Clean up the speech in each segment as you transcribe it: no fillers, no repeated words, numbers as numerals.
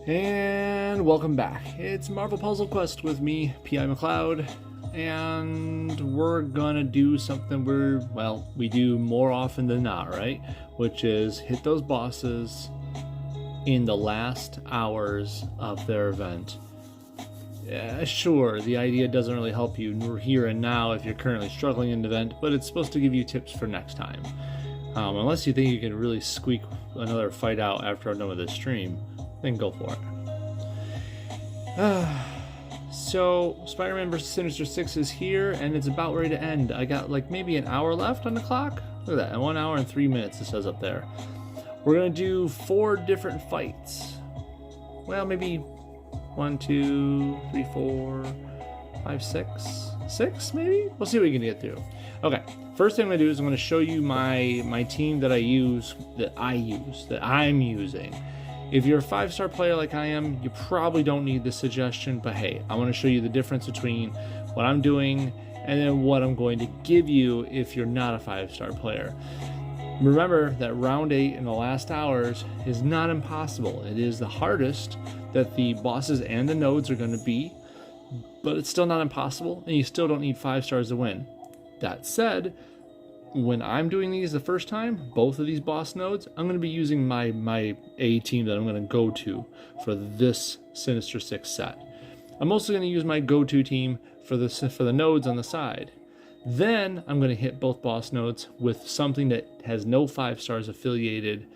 And welcome back. It's Marvel Puzzle Quest with me, P.I. McLeod, and we're gonna do something we do more often than not, right? Which is hit those bosses in the last hours of their event. Yeah, sure, the idea doesn't really help you here and now if you're currently struggling in an event, but it's supposed to give you tips for next time. Unless you think you can really squeak another fight out after I'm done with this stream, then go for it. So, Spider-Man vs. Sinister Six is here, and it's about ready to end. I got like maybe an hour left on the clock. Look at that, 1 hour and 3 minutes it says up there. We're gonna do 4 different fights. Well, maybe 1, 2, 3, 4, 5, 6. 6 maybe? We'll see what we can get through. Okay, first thing I'm gonna do is I'm gonna show you my team that I'm using. If you're a 5-star player like I am, you probably don't need this suggestion, but hey, I want to show you the difference between what I'm doing and then what I'm going to give you if you're not a 5-star player. Remember that round 8 in the last hours is not impossible. It is the hardest that the bosses and the nodes are going to be, but it's still not impossible, and you still don't need 5 stars to win. That said, when I'm doing these the first time, both of these boss nodes, I'm going to be using my A team that I'm going to go to for this Sinister Six set. I'm also going to use my go-to team for the nodes on the side. Then I'm going to hit both boss nodes with something that has no 5 stars affiliated,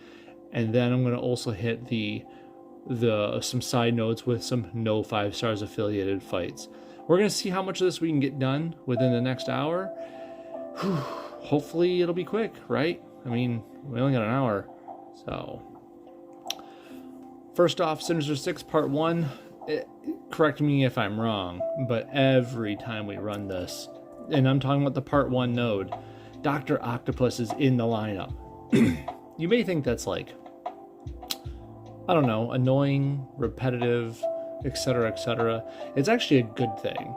and then I'm going to also hit some side nodes with some no 5 stars affiliated fights. We're going to see how much of this we can get done within the next hour. Whew. Hopefully it'll be quick, right? I mean, we only got an hour, so. First off, Sinister Six Part 1, correct me if I'm wrong, but every time we run this, and I'm talking about the Part 1 node, Dr. Octopus is in the lineup. You may think that's like, I don't know, annoying, repetitive, etc., etc. It's actually a good thing.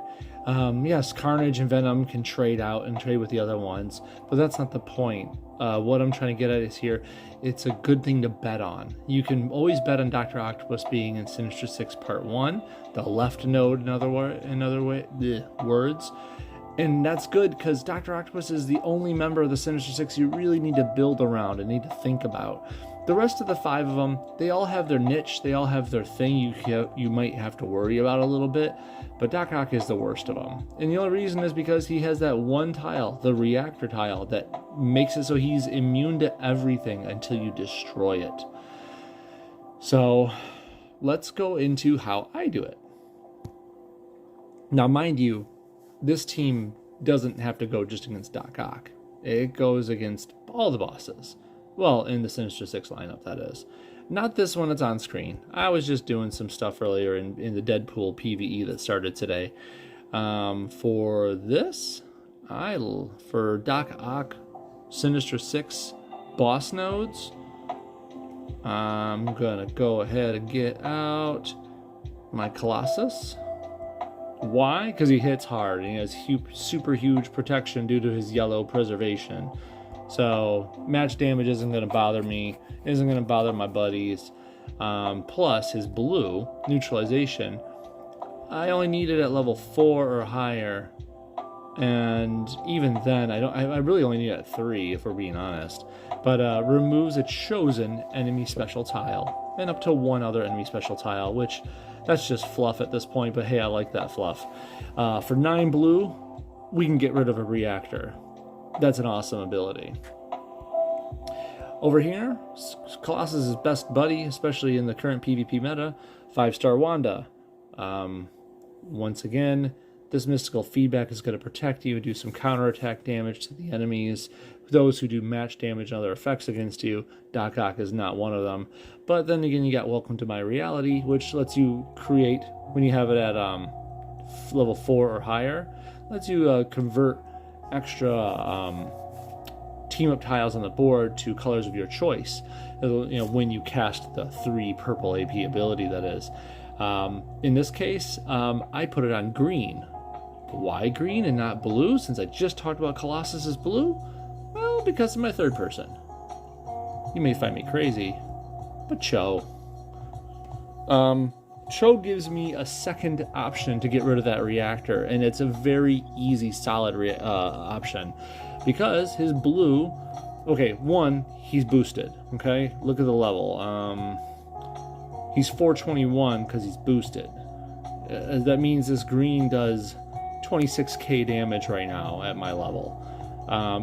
Yes, Carnage and Venom can trade out and trade with the other ones, but that's not the point. What I'm trying to get at is here, it's a good thing to bet on. You can always bet on Dr. Octopus being in Sinister Six Part 1, the left node in other words, and that's good because Dr. Octopus is the only member of the Sinister Six you really need to build around and need to think about. The rest of the 5 of them, they all have their niche, they all have their thing you might have to worry about a little bit, but Doc Ock is the worst of them. And the only reason is because he has that one tile, the reactor tile, that makes it so he's immune to everything until you destroy it. So, let's go into how I do it. Now, mind you, this team doesn't have to go just against Doc Ock. It goes against all the bosses. Well, in the Sinister Six lineup, that is. Not this one that's on screen. I was just doing some stuff earlier in the Deadpool PvE that started today. For this, for Doc Ock Sinister Six boss nodes, I'm gonna go ahead and get out my Colossus. Why? Because he hits hard and he has super huge protection due to his yellow preservation. So match damage isn't going to bother me, isn't going to bother my buddies. Plus his blue neutralization, I only need it at level 4 or higher, and even then I really only need it at 3 if we're being honest. But removes a chosen enemy special tile and up to 1 other enemy special tile, which that's just fluff at this point, but hey, I like that fluff. For 9 blue, we can get rid of a reactor. That's an awesome ability. Over here, Colossus' best buddy, especially in the current PvP meta, 5-star Wanda. Once again, this mystical feedback is going to protect you, do some counterattack damage to the enemies. Those who do match damage and other effects against you, Doc Ock is not one of them. But then again, you got Welcome to My Reality, which lets you create, when you have it at level 4 or higher, lets you convert extra team-up tiles on the board to colors of your choice. When you cast the 3 purple AP ability, that is. In this case, I put it on green. Why green and not blue, since I just talked about Colossus as blue? Well, because of my third person. You may find me crazy, but cho. Cho gives me a second option to get rid of that reactor, and it's a very easy, solid option. Because his blue... Okay, one, he's boosted, okay? Look at the level. He's 421 because he's boosted. That means this green does 26k damage right now at my level.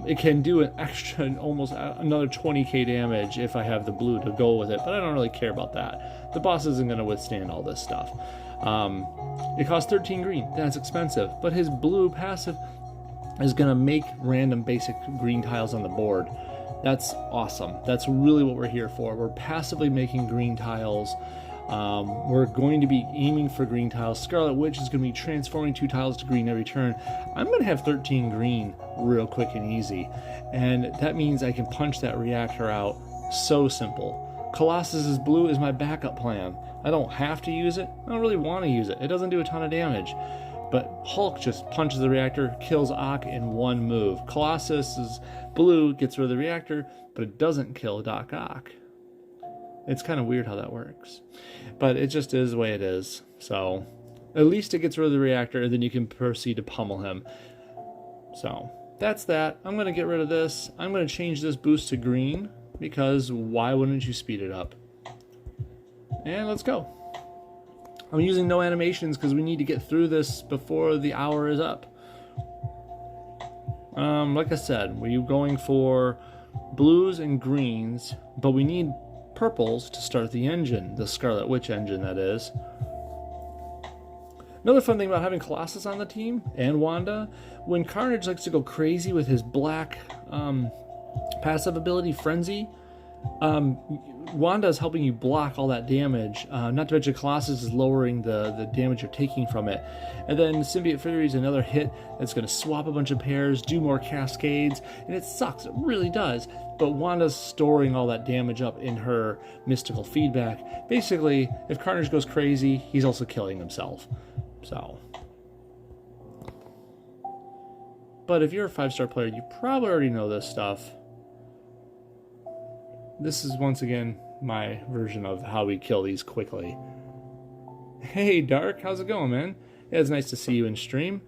It can do an extra, almost another 20k damage if I have the blue to go with it, but I don't really care about that. The boss isn't going to withstand all this stuff. It costs 13 green. That's expensive, but his blue passive is going to make random basic green tiles on the board. That's awesome. That's really what we're here for. We're passively making green tiles. We're going to be aiming for green tiles. Scarlet Witch is going to be transforming 2 tiles to green every turn. I'm going to have 13 green real quick and easy. And that means I can punch that reactor out. So simple. Colossus's blue is my backup plan. I don't have to use it. I don't really want to use it. It doesn't do a ton of damage. But Hulk just punches the reactor, kills Ock in one move. Colossus's blue gets rid of the reactor, but it doesn't kill Doc Ock. It's kind of weird how that works. But it just is the way it is. So, at least it gets rid of the reactor, and then you can proceed to pummel him. So, that's that. I'm going to get rid of this. I'm going to change this boost to green, because why wouldn't you speed it up? And let's go. I'm using no animations because we need to get through this before the hour is up. Like I said, we're going for blues and greens, but we need purples to start the engine, the Scarlet Witch engine, that is. Another fun thing about having Colossus on the team, and Wanda, when Carnage likes to go crazy with his black passive ability, Frenzy, Wanda is helping you block all that damage. Not to mention Colossus is lowering the damage you're taking from it. And then Symbiote Fury is another hit that's going to swap a bunch of pairs, do more cascades, and it sucks. It really does. But Wanda's storing all that damage up in her mystical feedback. Basically, if Carnage goes crazy, he's also killing himself. So. But if you're a 5-star player, you probably already know this stuff. This is once again my version of how we kill these quickly. Hey Dark, how's it going, man? Yeah, it's nice to see you in stream.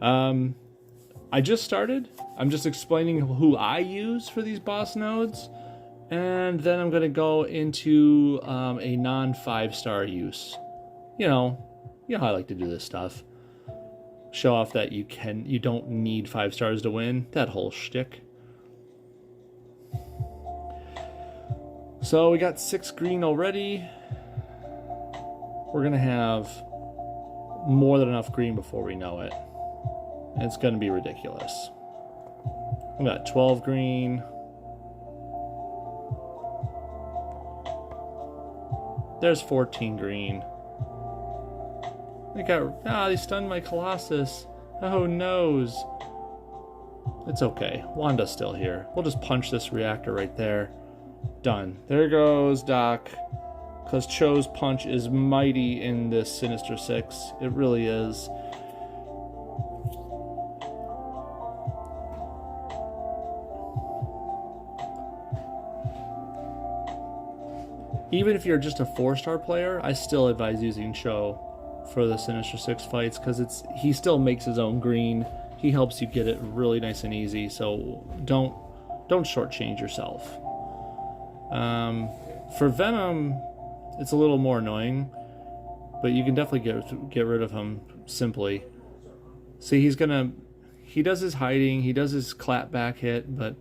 I just started. I'm just explaining who I use for these boss nodes, and then I'm gonna go into a non-5-star use. You know how I like to do this stuff. Show off that you don't need 5 stars to win. That whole shtick. So we got 6 green already. We're gonna have more than enough green before we know it. And it's gonna be ridiculous. We got 12 green. There's 14 green. They stunned my Colossus. Oh noes. It's okay. Wanda's still here. We'll just punch this reactor right there. Done. There goes Doc. Because Cho's punch is mighty in this Sinister Six. It really is. Even if you're just a 4-star player, I still advise using Cho for the Sinister Six fights, because he still makes his own green. He helps you get it really nice and easy, so don't shortchange yourself. For Venom, it's a little more annoying, but you can definitely get rid of him simply. See, he does his hiding, he does his clap back hit, but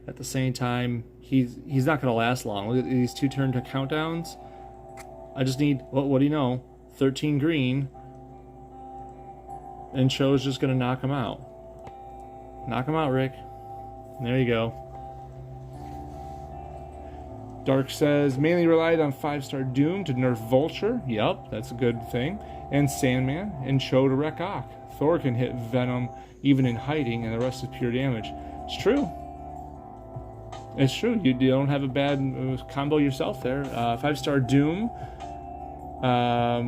at the same time, he's not gonna last long. Look at these 2 turn countdowns. I just need, what do you know? 13 green, and Cho's just gonna knock him out. Knock him out, Rick. There you go. Dark says, mainly relied on 5-star Doom to nerf Vulture. Yup, that's a good thing. And Sandman, and Cho to wreck Ock. Thor can hit Venom even in hiding, and the rest is pure damage. It's true. It's true. You don't have a bad combo yourself there. 5-star Doom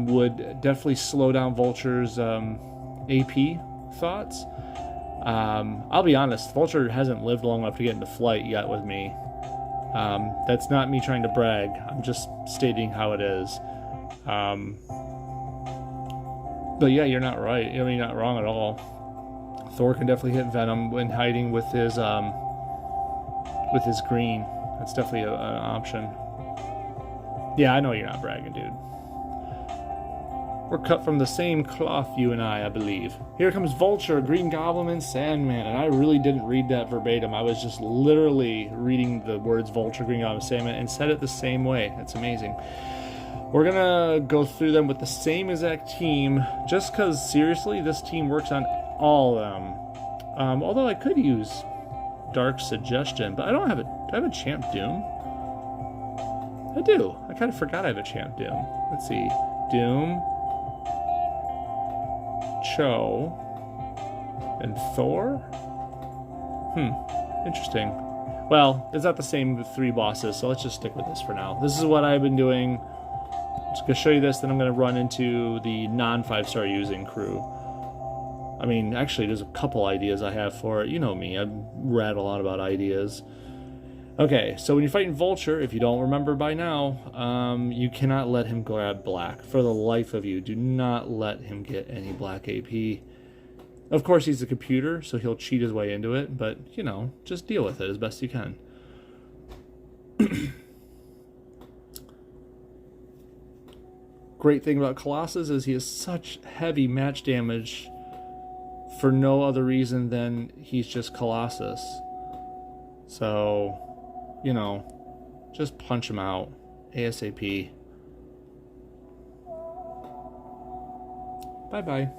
would definitely slow down Vulture's AP thoughts. I'll be honest, Vulture hasn't lived long enough to get into flight yet with me. That's not me trying to brag. I'm just stating how it is. But yeah, you're not right. I mean, you're not wrong at all. Thor can definitely hit Venom when hiding with his green. That's definitely an option. Yeah, I know you're not bragging, dude. We're cut from the same cloth, you and I believe. Here comes Vulture, Green Goblin, and Sandman. And I really didn't read that verbatim. I was just literally reading the words Vulture, Green Goblin, Sandman and said it the same way. That's amazing. We're gonna go through them with the same exact team, just because, seriously, this team works on all of them. Although I could use Dark Suggestion, but I don't have it. Do I have a Champ Doom? I do. I kind of forgot I have a Champ Doom. Let's see. Doom, Cho, and Thor? Interesting. Well, it's not the same with 3 bosses, so let's just stick with this for now. This is what I've been doing. I'm just going to show you this, then I'm going to run into the non-5-star using crew. I mean, actually, there's a couple ideas I have for it. You know me, I rattle on about ideas. Okay, so when you're fighting Vulture, if you don't remember by now, you cannot let him grab black. For the life of you, do not let him get any black AP. Of course, he's a computer, so he'll cheat his way into it, but, you know, just deal with it as best you can. Great thing about Colossus is he has such heavy match damage for no other reason than he's just Colossus. So, you know, just punch him out ASAP. Bye-bye.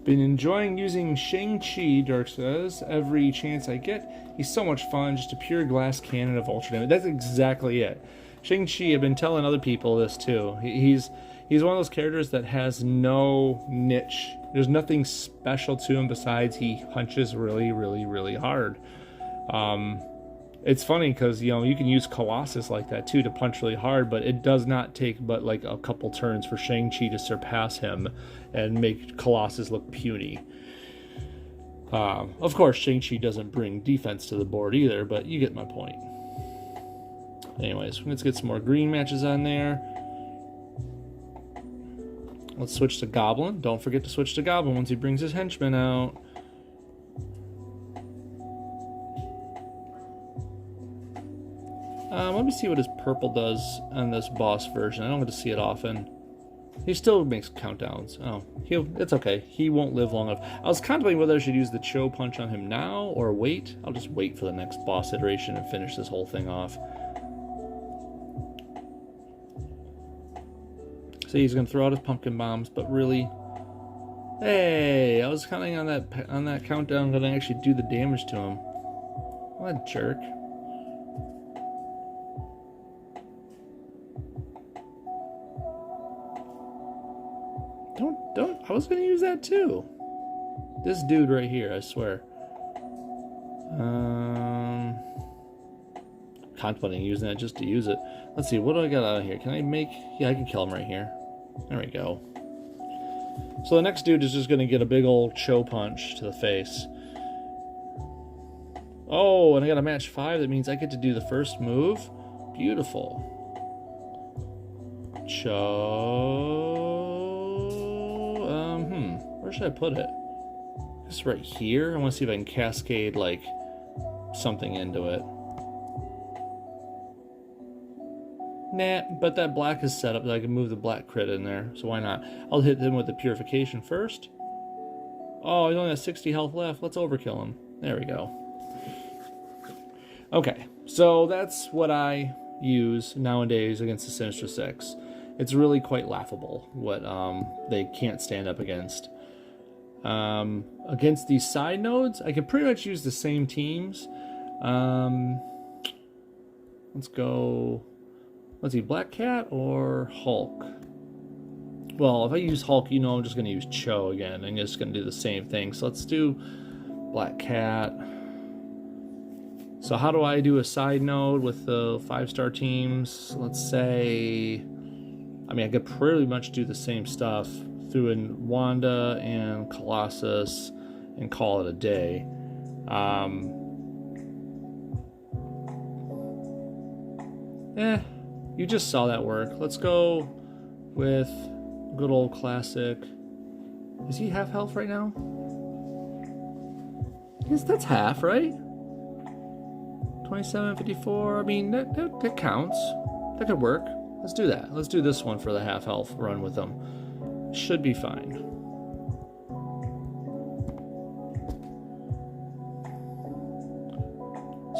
Been enjoying using Shang-Chi, Dirk says, every chance I get. He's so much fun, just a pure glass cannon of ultra damage. That's exactly it. Shang-Chi, I've been telling other people this too. He's one of those characters that has no niche. There's nothing special to him besides he punches really, really, really hard. It's funny because, you know, you can use Colossus like that too to punch really hard, but it does not take but like a couple turns for Shang-Chi to surpass him and make Colossus look puny. Of course, Shang-Chi doesn't bring defense to the board either, but you get my point. Anyways, let's get some more green matches on there. Let's switch to Goblin. Don't forget to switch to Goblin once he brings his henchmen out. Let me see what his purple does on this boss version. I don't get to see it often. He still makes countdowns. Oh, it's okay. He won't live long enough. I was contemplating whether I should use the Cho punch on him now or wait. I'll just wait for the next boss iteration and finish this whole thing off. See, he's gonna throw out his pumpkin bombs, but really, hey, I was counting on that countdown that I actually do the damage to him. What a jerk. Don't, I was gonna use that too. This dude right here, I swear. Contemplating using that just to use it. Let's see, what do I got out of here? Can I make... Yeah, I can kill him right here. There we go. So the next dude is just going to get a big old Cho punch to the face. Oh, and I got a match 5. That means I get to do the first move. Beautiful. Cho... where should I put it? Just right here? I want to see if I can cascade, like, something into it. Nah, but that black is set up that I can move the black crit in there, so why not? I'll hit him with the purification first. Oh, he only has 60 health left. Let's overkill him. There we go. Okay, so that's what I use nowadays against the Sinister Six. It's really quite laughable what they can't stand up against. Against these side nodes, I can pretty much use the same teams. Let's go... Let's see, Black Cat or Hulk? Well, if I use Hulk, you know I'm just going to use Cho again. I'm just going to do the same thing. So let's do Black Cat. So how do I do a side node with the 5-star teams? Let's say... I mean, I could pretty much do the same stuff. Through in Wanda and Colossus and call it a day. You just saw that work. Let's go with good old classic. Is he half health right now? Yes, that's half, right? 27.54. I mean, that counts. That could work. Let's do that. Let's do this one for the half health run with them. Should be fine.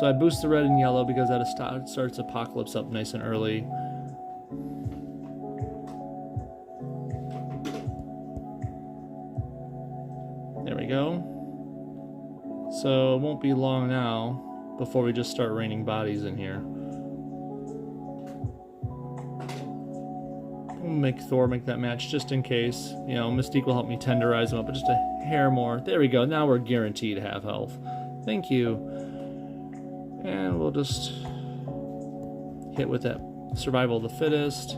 So I boost the red and yellow because that starts Apocalypse up nice and early. There we go. So it won't be long now before we just start raining bodies in here. We'll make Thor make that match just in case. You know, Mystique will help me tenderize him up, but just a hair more. There we go. Now we're guaranteed half health. Thank you. And we'll just hit with that survival of the fittest.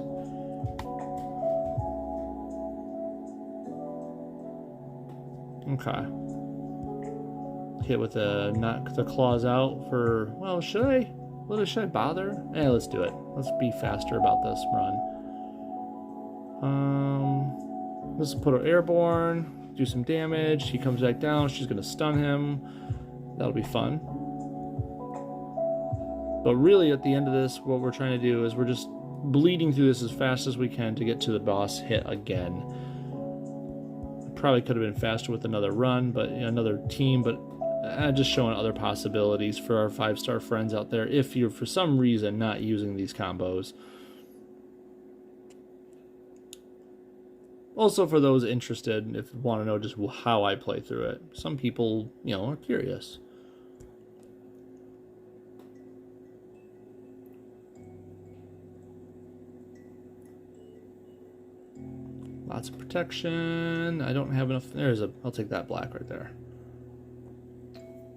Okay. Hit with the knock the claws out for, well, should I bother? Let's do it. Let's be faster about this run. Let's put her airborne, do some damage. He comes back down, she's gonna stun him. That'll be fun. But really at the end of this, what we're trying to do is we're just bleeding through this as fast as we can to get to the boss hit again. Probably could have been faster with another run, but another team, but just showing other possibilities for our 5-star friends out there if you're for some reason not using these combos. Also for those interested, if you want to know just how I play through it. Some people, are curious. Lots of protection. I don't have enough. I'll take that black right there.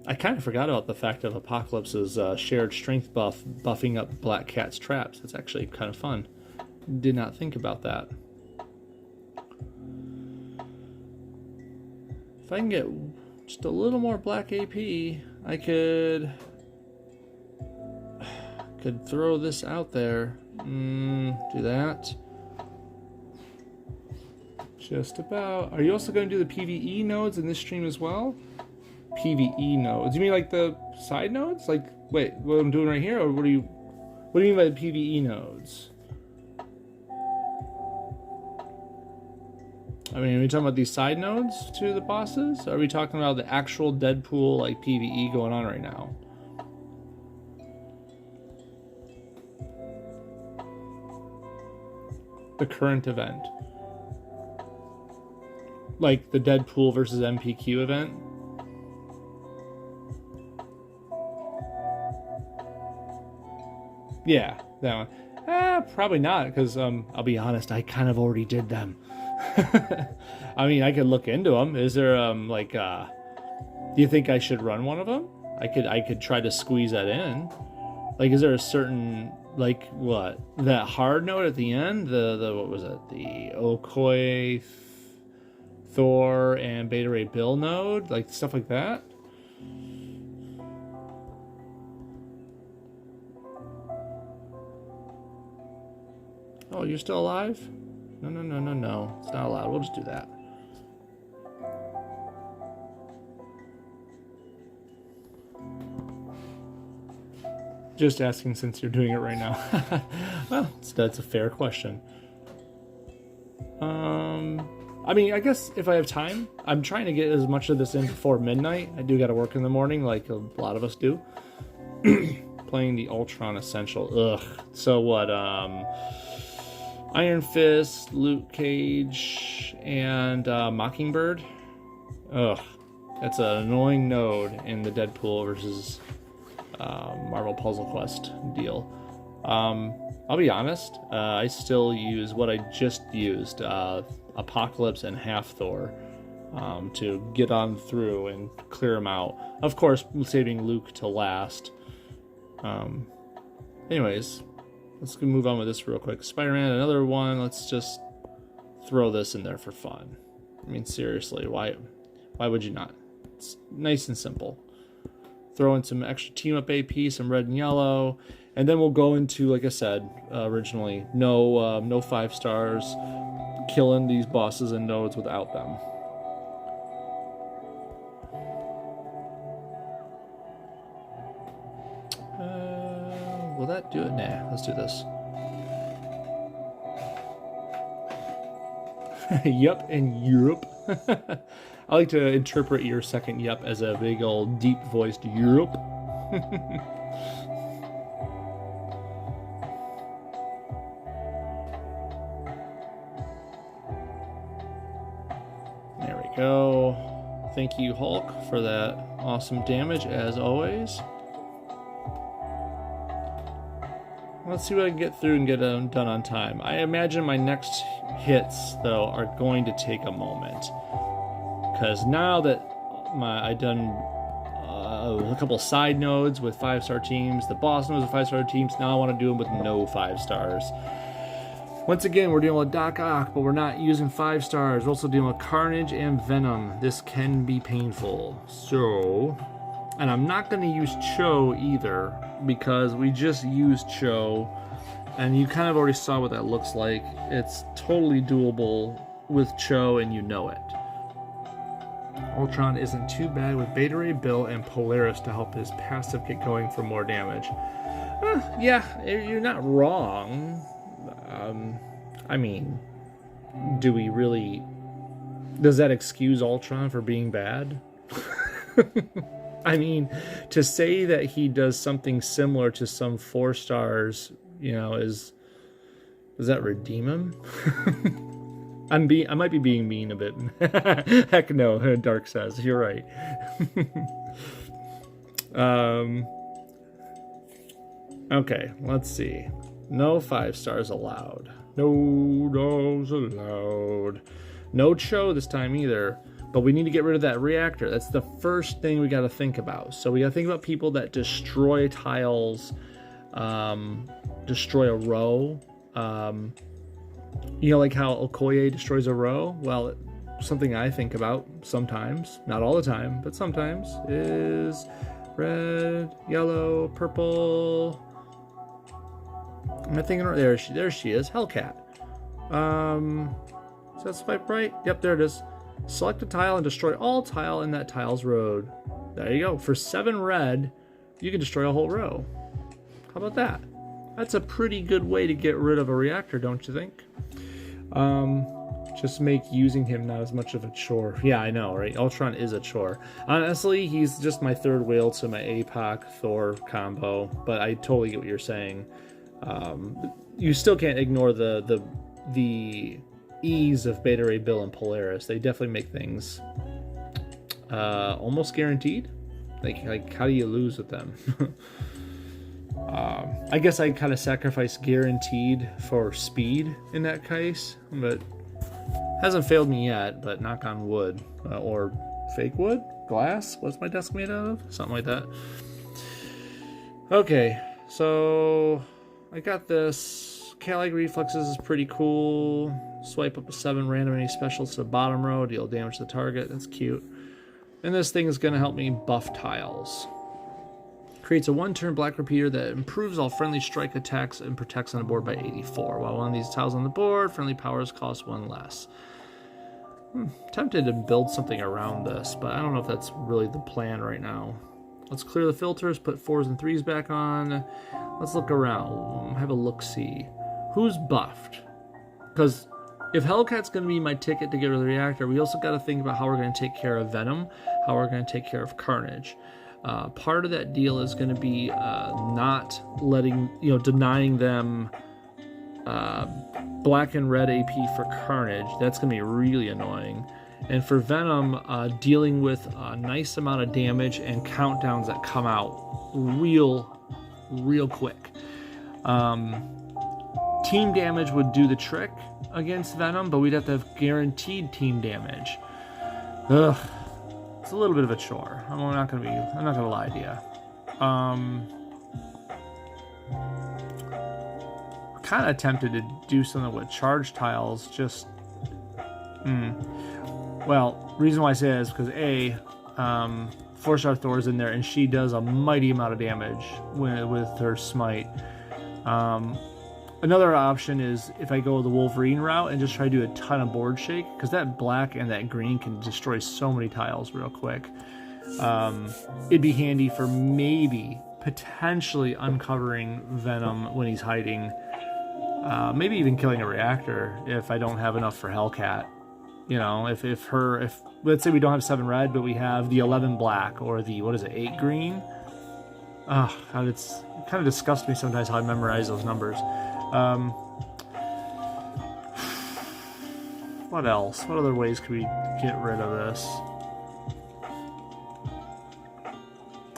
I kind of forgot about the fact of Apocalypse's shared strength buff buffing up Black Cat's traps. That's actually kind of fun. Did not think about that. If I can get just a little more black AP, I could throw this out there. Do that. Just about. Are you also going to do the PvE nodes in this stream as well? PvE nodes. You mean like the side nodes? Like, wait, what I'm doing right here, or what do you mean by the PvE nodes? I mean, are we talking about these side nodes to the bosses? Or are we talking about the actual Deadpool like PvE going on right now? The current event. Like the Deadpool versus MPQ event? Yeah, that one. Probably not, because I'll be honest, I kind of already did them. I mean, I could look into them. Is there do you think I should run one of them? I could try to squeeze that in. Like, is there a certain, like, what, that hard note at the end? The what was it? The Okoye, Thor, and Beta Ray Bill node, like stuff like that. Oh, you're still alive? No. It's not allowed. We'll just do that. Just asking since you're doing it right now. Well, that's a fair question. I mean, I guess if I have time, I'm trying to get as much of this in before midnight. I do got to work in the morning, like a lot of us do. Playing the Ultron Essential. Ugh. So what, Iron Fist, Luke Cage, and Mockingbird. Ugh. That's an annoying node in the Deadpool versus Marvel Puzzle Quest deal. I'll be honest, I still use what I just used, Apocalypse and Half Thor, to get on through and clear them out. Of course, saving Luke to last. Anyways, let's move on with this real quick. Spider-Man, another one. Let's just throw this in there for fun. I mean, seriously, why would you not? It's nice and simple. Throw in some extra team-up AP, some red and yellow. And then we'll go into, like I said originally, no 5 stars, killing these bosses and nodes without them. Will that do it? Nah, let's do this. Yup and Europe. I like to interpret your second yup as a big old deep-voiced Europe. There we go. Thank you, Hulk, for that awesome damage, as always. Let's see what I can get through and get them done on time. I imagine my next hits, though, are going to take a moment. Because now that I've done a couple side nodes with 5-star teams, the boss nodes with 5-star teams, now I want to do them with no 5 stars. Once again, we're dealing with Doc Ock, but we're not using 5 stars. We're also dealing with Carnage and Venom. This can be painful. So, and I'm not going to use Cho either, because we just used Cho, and you kind of already saw what that looks like. It's totally doable with Cho, and you know it. Ultron isn't too bad with Beta Ray Bill and Polaris to help his passive get going for more damage. Yeah, you're not wrong. I mean, do we really... Does that excuse Ultron for being bad? I mean, to say that he does something similar to some 4 stars, you know, does that redeem him? I might be being mean a bit. Heck no, Dark says. You're right. Okay, let's see. No 5 stars allowed. No dogs allowed. No Cho this time either. But we need to get rid of that reactor. That's the first thing we got to think about. So we got to think about people that destroy tiles, destroy a row. You know, like how Okoye destroys a row? Well, something I think about sometimes, not all the time, but sometimes, is red, yellow, purple. Am I thinking? There she is, Hellcat. Is that swipe right? Yep, there it is. Select a tile and destroy all tile in that tile's road. There you go. For 7 red, you can destroy a whole row. How about that? That's a pretty good way to get rid of a reactor, don't you think? Just make using him not as much of a chore. Yeah, I know, right? Ultron is a chore. Honestly, he's just my third whale to my APOC Thor combo, but I totally get what you're saying. You still can't ignore the ease of Beta Ray Bill and Polaris. They definitely make things almost guaranteed. Like how do you lose with them? I guess I kind of sacrifice guaranteed for speed in that case, but hasn't failed me yet. But knock on wood, or fake wood, glass. What's my desk made out of? Something like that. Okay, so I got this. Cat-like reflexes is pretty cool. Swipe up to 7 random any specials to the bottom row, deal damage to the target. That's cute. And this thing is going to help me buff tiles. Creates a 1-turn black repeater that improves all friendly strike attacks and protects on the board by 84. While one of these tiles on the board, friendly powers cost 1 less. Tempted to build something around this, but I don't know if that's really the plan right now. Let's clear the filters, put 4s and 3s back on. Let's look around, have a look-see. Who's buffed? Because if Hellcat's going to be my ticket to get rid of the reactor, we also got to think about how we're going to take care of Venom, how we're going to take care of Carnage. Part of that deal is going to be not letting, denying them black and red AP for Carnage. That's going to be really annoying. And for Venom, dealing with a nice amount of damage and countdowns that come out real quick. Team damage would do the trick against Venom, but we'd have to have guaranteed team damage. Ugh. It's a little bit of a chore. I'm not gonna lie to you. Kind of tempted to do something with charge tiles. Just, well, reason why I say that is because 4-star Thor's in there, and she does a mighty amount of damage with her smite. Another option is if I go the Wolverine route and just try to do a ton of board shake, because that black and that green can destroy so many tiles real quick. It'd be handy for maybe potentially uncovering Venom when he's hiding. Maybe even killing a reactor if I don't have enough for Hellcat. You know, if let's say we don't have 7 red, but we have the 11 black or the, what is it, 8 green? Oh, God, it kind of disgusts me sometimes how I memorize those numbers. What else? What other ways could we get rid of this?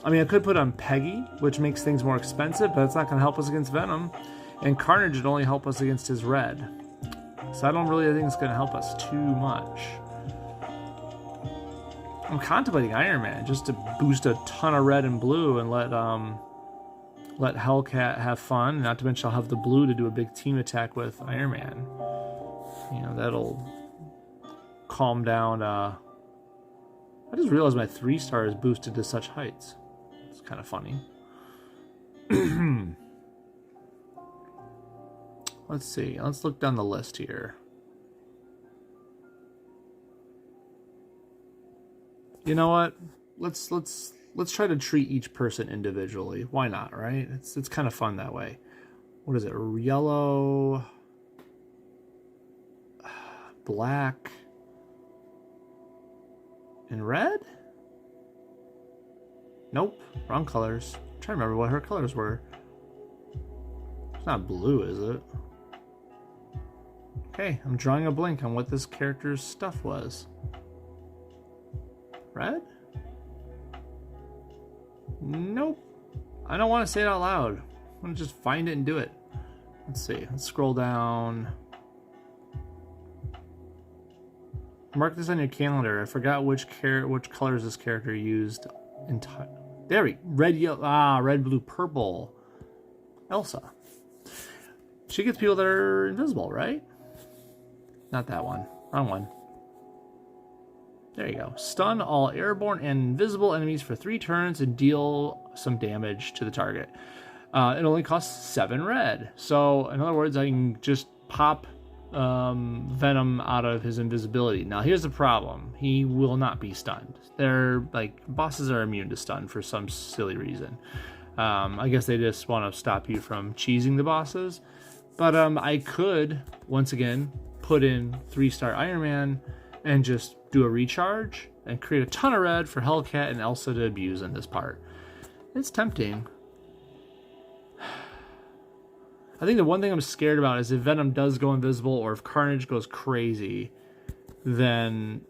I mean, I could put on Peggy, which makes things more expensive, but it's not going to help us against Venom. And Carnage would only help us against his red. So I don't really think it's going to help us too much. I'm contemplating Iron Man just to boost a ton of red and blue and let Hellcat have fun. Not to mention I'll have the blue to do a big team attack with Iron Man. You know, that'll calm down. I just realized my 3-star is boosted to such heights. It's kind of funny. Let's see. Let's look down the list here. You know what? Let's try to treat each person individually. Why not, right? It's kind of fun that way. What is it? Yellow, black, and red? Nope, wrong colors. I'm trying to remember what her colors were. It's not blue, is it? Okay, I'm drawing a blank on what this character's stuff was. Red? Nope. I don't want to say it out loud. I want to just find it and do it. Let's see. Let's scroll down. Mark this on your calendar. I forgot which colors this character used. There we go. Red, yellow, red, blue, purple. Elsa. She gets people that are invisible, right? Not that one. Wrong one. There you go. Stun all airborne and invisible enemies for 3 turns and deal some damage to the target. It only costs 7 red. So, in other words, I can just pop Venom out of his invisibility. Now, here's the problem. He will not be stunned. They're, like, bosses are immune to stun for some silly reason. I guess they just want to stop you from cheesing the bosses. But I could, once again, put in 3-star Iron Man and just do a recharge and create a ton of red for Hellcat and Elsa to abuse in this part. It's tempting. I think the one thing I'm scared about is if Venom does go invisible or if Carnage goes crazy, then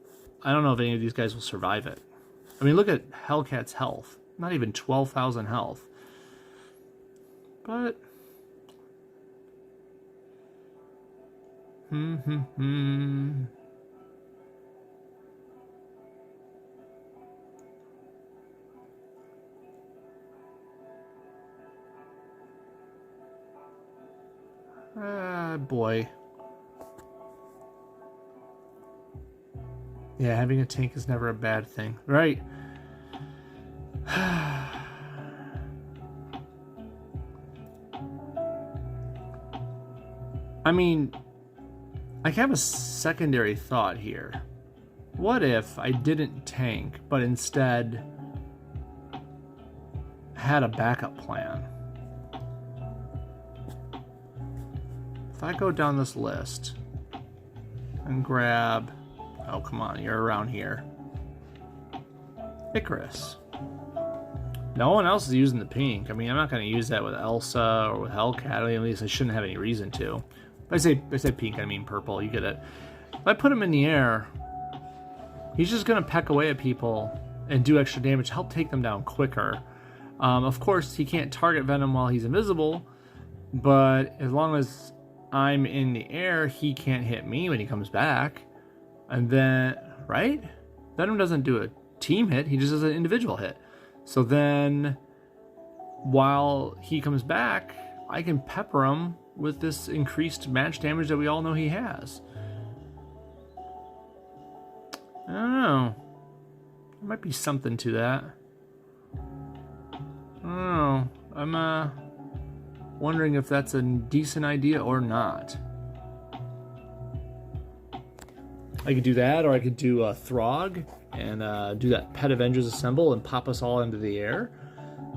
I don't know if any of these guys will survive it. I mean, look at Hellcat's health. Not even 12,000 health. But... boy. Yeah, having a tank is never a bad thing. Right. I mean, I have a secondary thought here. What if I didn't tank, but instead had a backup plan? If I go down this list and grab... Oh, come on, you're around here. Icarus. No one else is using the pink. I mean, I'm not going to use that with Elsa or with Hellcat. At least I shouldn't have any reason to. I say pink, I mean purple. You get it. If I put him in the air, he's just going to peck away at people and do extra damage, help take them down quicker. Of course, he can't target Venom while he's invisible, but as long as I'm in the air, he can't hit me when he comes back. And then, right? Venom doesn't do a team hit, he just does an individual hit. So then, while he comes back, I can pepper him with this increased match damage that we all know he has. I don't know. There might be something to that. I don't know. Wondering if that's a decent idea or not. I could do that, or I could do a Throg and do that Pet Avengers Assemble and pop us all into the air.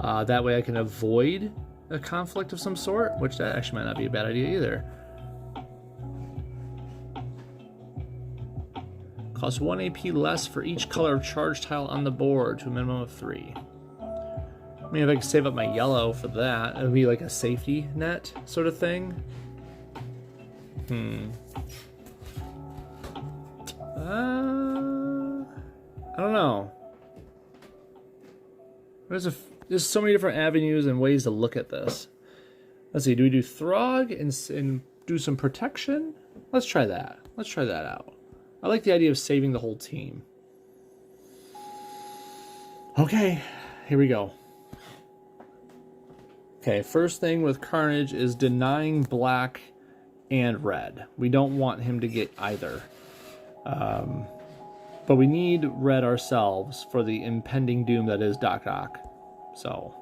That way I can avoid a conflict of some sort, which that actually might not be a bad idea either. Costs 1 AP less for each color of charge tile on the board to a minimum of 3. I mean, if I could save up my yellow for that, it would be like a safety net sort of thing. I don't know. There's so many different avenues and ways to look at this. Let's see, do we do Throg and do some protection? Let's try that. Let's try that out. I like the idea of saving the whole team. Okay, here we go. Okay, first thing with Carnage is denying black and red. We don't want him to get either. But we need red ourselves for the impending doom that is Doc Ock. So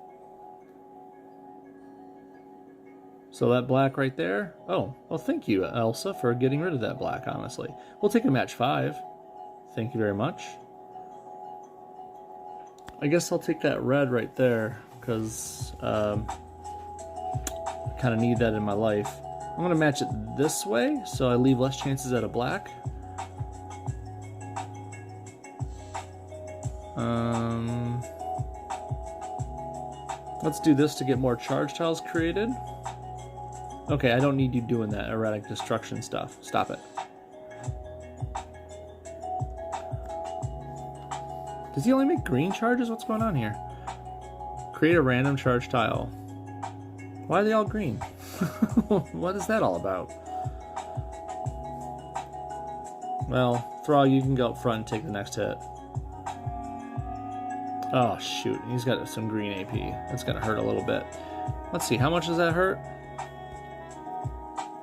that black right there. Oh, well, thank you, Elsa, for getting rid of that black, honestly. We'll take a match 5. Thank you very much. I guess I'll take that red right there, because I kind of need that in my life. I'm going to match it this way, so I leave less chances at a black. Let's do this to get more charge tiles created. Okay, I don't need you doing that erratic destruction stuff. Stop it. Does he only make green charges? What's going on here? Create a random charge tile. Why are they all green? What is that all about? Well, Throg, you can go up front and take the next hit. Oh, shoot. He's got some green AP. That's going to hurt a little bit. Let's see. How much does that hurt?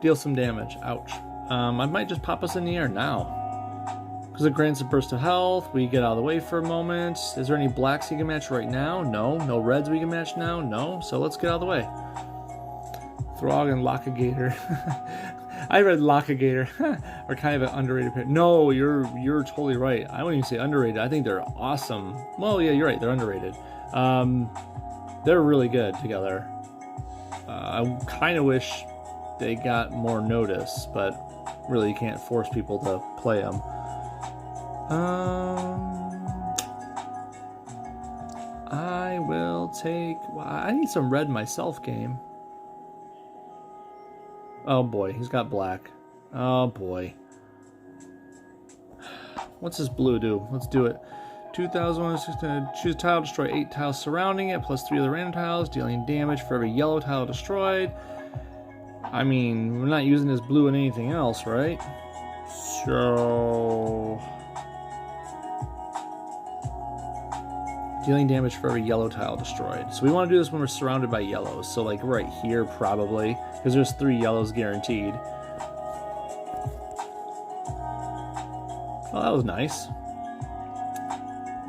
Deal some damage. Ouch. I might just pop us in the air now. Because it grants a burst of health. We get out of the way for a moment. Is there any blacks you can match right now? No. No reds we can match now? No. So let's get out of the way. Throg and Lockagator. I read Lockagator. Are kind of an underrated pair. No, you're totally right. I wouldn't even say underrated. I think they're awesome. Well, yeah, you're right. They're underrated. They're really good together. I kind of wish they got more notice, but really you can't force people to play them. I will take... Well, I need some red myself, game. Oh boy, he's got black. Oh boy. What's this blue do? Let's do it. 2001, choose a tile, destroy 8 tiles surrounding it, plus 3 other random tiles, dealing damage for every yellow tile destroyed. I mean, we're not using this blue in anything else, right? So... dealing damage for every yellow tile destroyed. So we want to do this when we're surrounded by yellows. So like right here probably, because there's 3 yellows guaranteed. Well, that was nice.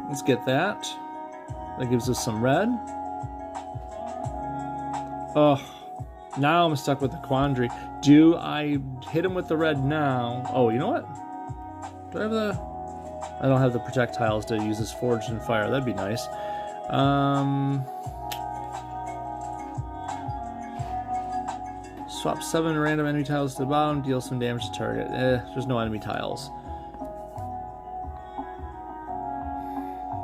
Let's get that. That gives us some red. Oh, now I'm stuck with the quandary. Do I hit him with the red now? Oh, you know what? Do I have the... I don't have the projectiles to use this Forged in Fire. That'd be nice. Swap 7 random enemy tiles to the bottom. Deal some damage to target. There's no enemy tiles.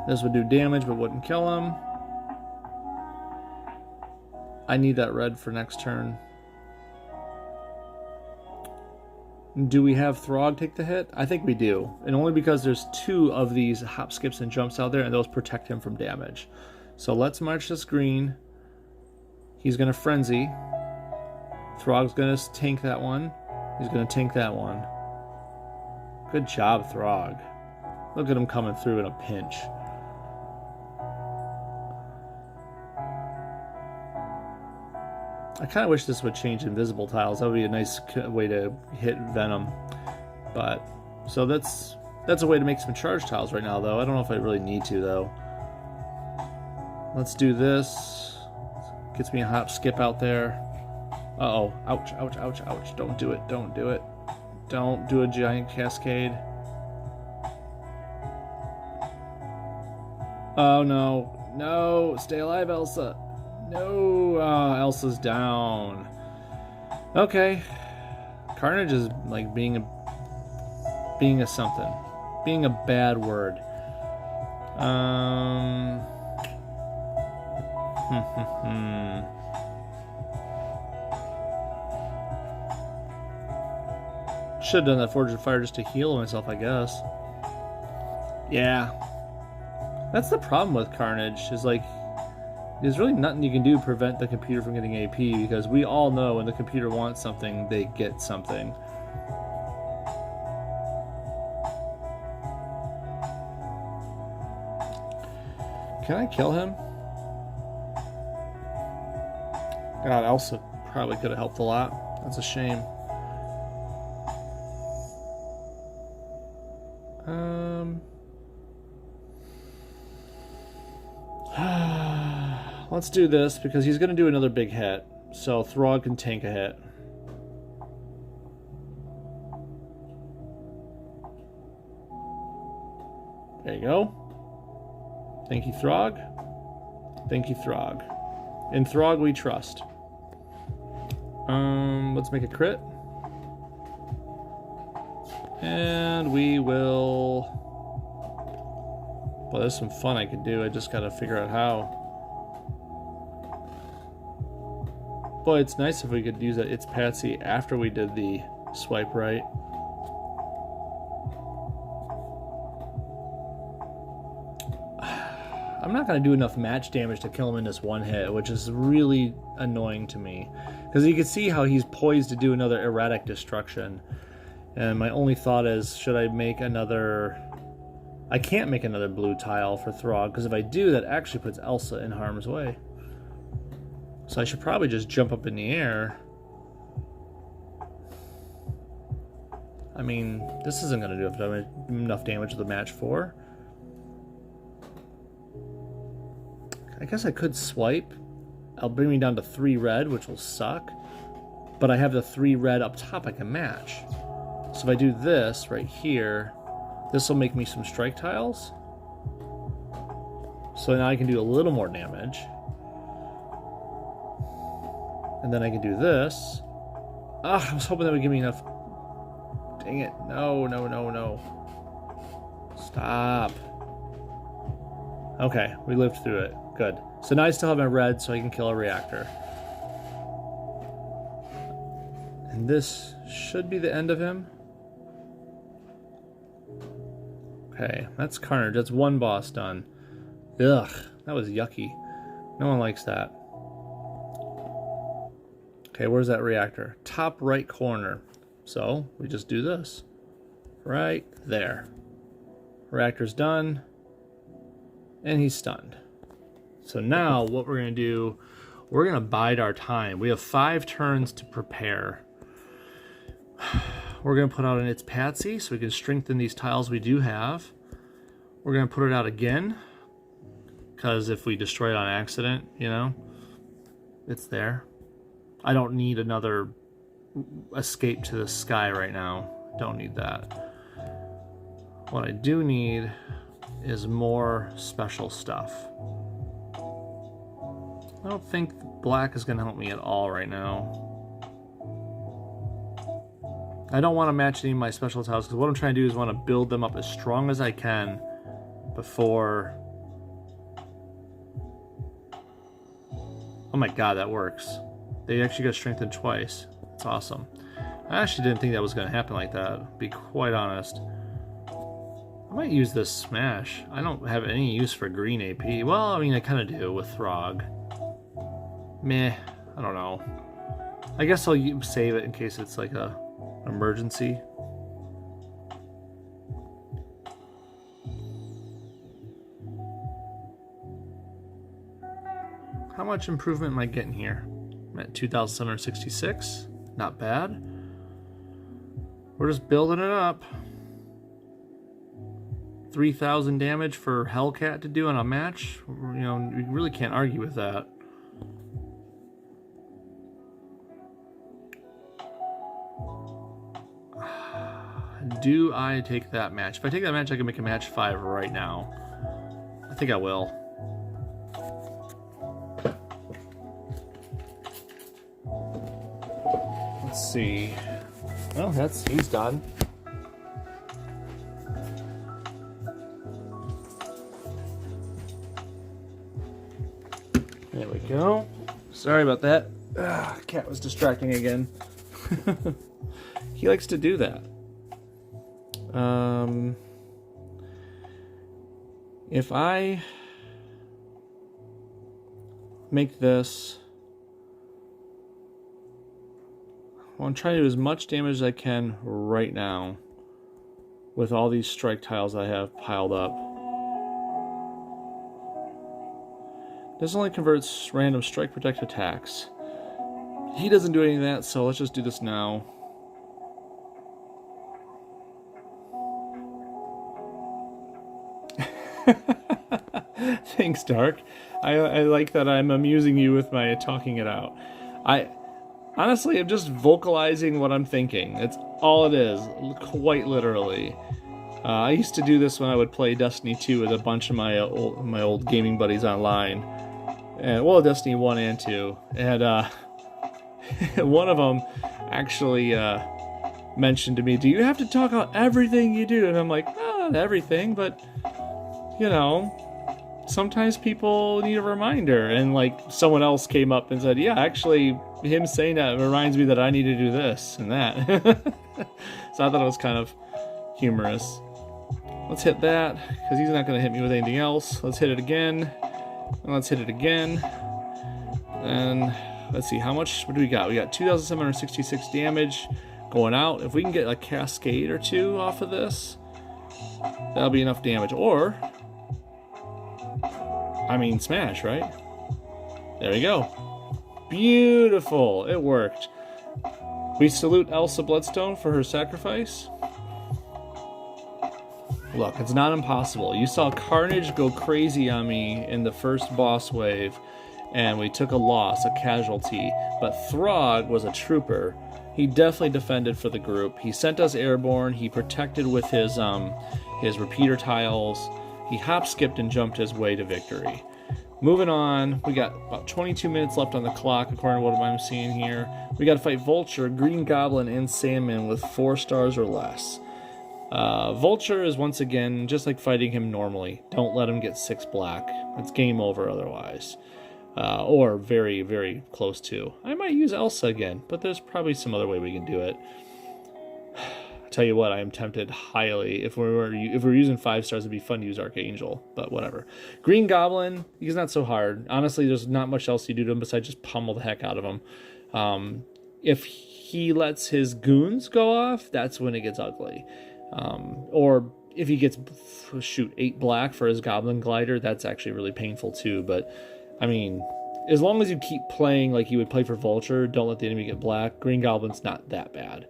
This would do damage but wouldn't kill him. I need that red for next turn. Do we have Throg take the hit? I think we do. And only because there's 2 of these hop, skips, and jumps out there, and those protect him from damage. So let's march this green. He's going to Frenzy. Throg's going to tank that one. He's going to tank that one. Good job, Throg. Look at him coming through in a pinch. I kind of wish this would change invisible tiles. That would be a nice way to hit Venom. But, so that's a way to make some charge tiles right now, though. I don't know if I really need to, though. Let's do this. Gets me a hop skip out there. Uh-oh. Ouch, ouch, ouch, ouch. Don't do it. Don't do it. Don't do a giant cascade. Oh, no. No. Stay alive, Elsa. No. Elsa's down. Okay. Carnage is like being a something. Being a bad word. Should have done that Forge of Fire just to heal myself, I guess. Yeah. That's the problem with Carnage, is like, there's really nothing you can do to prevent the computer from getting AP, because we all know when the computer wants something, they get something. Can I kill him? God, Elsa probably could have helped a lot. That's a shame. Let's do this, because he's going to do another big hit. So Throg can tank a hit. There you go. Thank you, Throg. Thank you, Throg. In Throg we trust. Let's make a crit. And we will... Well, there's some fun I could do. I just gotta figure out how. Boy, it's nice if we could use that It's Patsy after we did the swipe right. I'm not going to do enough match damage to kill him in this one hit, which is really annoying to me. Because you can see how he's poised to do another erratic destruction. And my only thought is, should I make another... I can't make another blue tile for Throg, because if I do, that actually puts Elsa in harm's way. So I should probably just jump up in the air. I mean, this isn't going to do enough damage to the match 4. I guess I could swipe. It'll bring me down to 3 red, which will suck. But I have the 3 red up top I can match. So if I do this right here, this will make me some strike tiles. So now I can do a little more damage. And then I can do this. Ah, I was hoping that would give me enough. Dang it. No, no, no, no. Stop. Okay, we lived through it. Good. So now I still have my red, so I can kill a reactor. And this should be the end of him. Okay, that's Carnage. That's one boss done. Ugh, that was yucky. No one likes that. Okay, where's that reactor? Top right corner. So we just do this. Right there. Reactor's done. And he's stunned. So now what we're going to do, we're going to bide our time. We have 5 turns to prepare. We're going to put out an It's Patsy so we can strengthen these tiles we do have. We're going to put it out again, because if we destroy it on accident, you know, it's there. I don't need another escape to the sky right now. Don't need that. What I do need is more special stuff. I don't think black is going to help me at all right now. I don't want to match any of my special tiles, because what I'm trying to do is want to build them up as strong as I can before... Oh my god, that works. They actually got strengthened twice. That's awesome. I actually didn't think that was going to happen like that, to be quite honest. I might use this smash. I don't have any use for green AP. Well, I mean, I kind of do with Throg. Meh. I don't know. I guess I'll save it in case it's like a emergency. How much improvement am I getting here? I'm at 2,766. Not bad. We're just building it up. 3,000 damage for Hellcat to do on a match. You know, you really can't argue with that. do I take that match? If I take that match, I can make a match 5 right now. I think I will. Let's see. Well, he's done. There we go. Sorry about that. Cat was distracting again. He likes to do that. If I make this, I want to try to do as much damage as I can right now with all these strike tiles I have piled up. This only converts random strike protect attacks. He doesn't do any of that, so let's just do this now. Thanks, Dark. I like that I'm amusing you with my talking it out. Honestly, I'm just vocalizing what I'm thinking. It's all it is, quite literally. I used to do this when I would play Destiny 2 with a bunch of my old gaming buddies online. And, well, Destiny 1 and 2. And one of them actually mentioned to me, do you have to talk about everything you do? And I'm like, not everything, but, you know, sometimes people need a reminder. And, like, someone else came up and said, yeah, actually, him saying that reminds me that I need to do this and that. So I thought it was kind of humorous. Let's hit that, because he's not going to hit me with anything else. Let's hit it again. And let's hit it again. And let's see, how much, what do we got? We got 2,766 damage going out. If we can get a cascade or two off of this, that'll be enough damage. Or, I mean, smash, right? There we go. Beautiful. It worked. We salute Elsa Bloodstone for her sacrifice. Look, it's not impossible. You saw Carnage go crazy on me in the first boss wave, and we took a loss, a casualty. But Throg was a trooper. He definitely defended for the group. He sent us airborne. He protected with his repeater tiles. He hop, skipped, and jumped his way to victory. Moving on, we got about 22 minutes left on the clock, according to what I'm seeing here. We got to fight Vulture, Green Goblin, and Sandman with 4 stars or less. Vulture is once again just like fighting him normally. Don't let him get 6 black. It's game over otherwise. Or very, very close to. I might use Elsa again, but there's probably some other way we can do it. I tell you what, I am tempted highly. If we're using 5 stars, it'd be fun to use Archangel, but whatever. Green Goblin, he's not so hard. Honestly, there's not much else you do to him besides just pummel the heck out of him. If he lets his goons go off, that's when it gets ugly. Or if he gets, 8 black for his Goblin Glider, that's actually really painful too. But, I mean, as long as you keep playing like you would play for Vulture, don't let the enemy get black, Green Goblin's not that bad.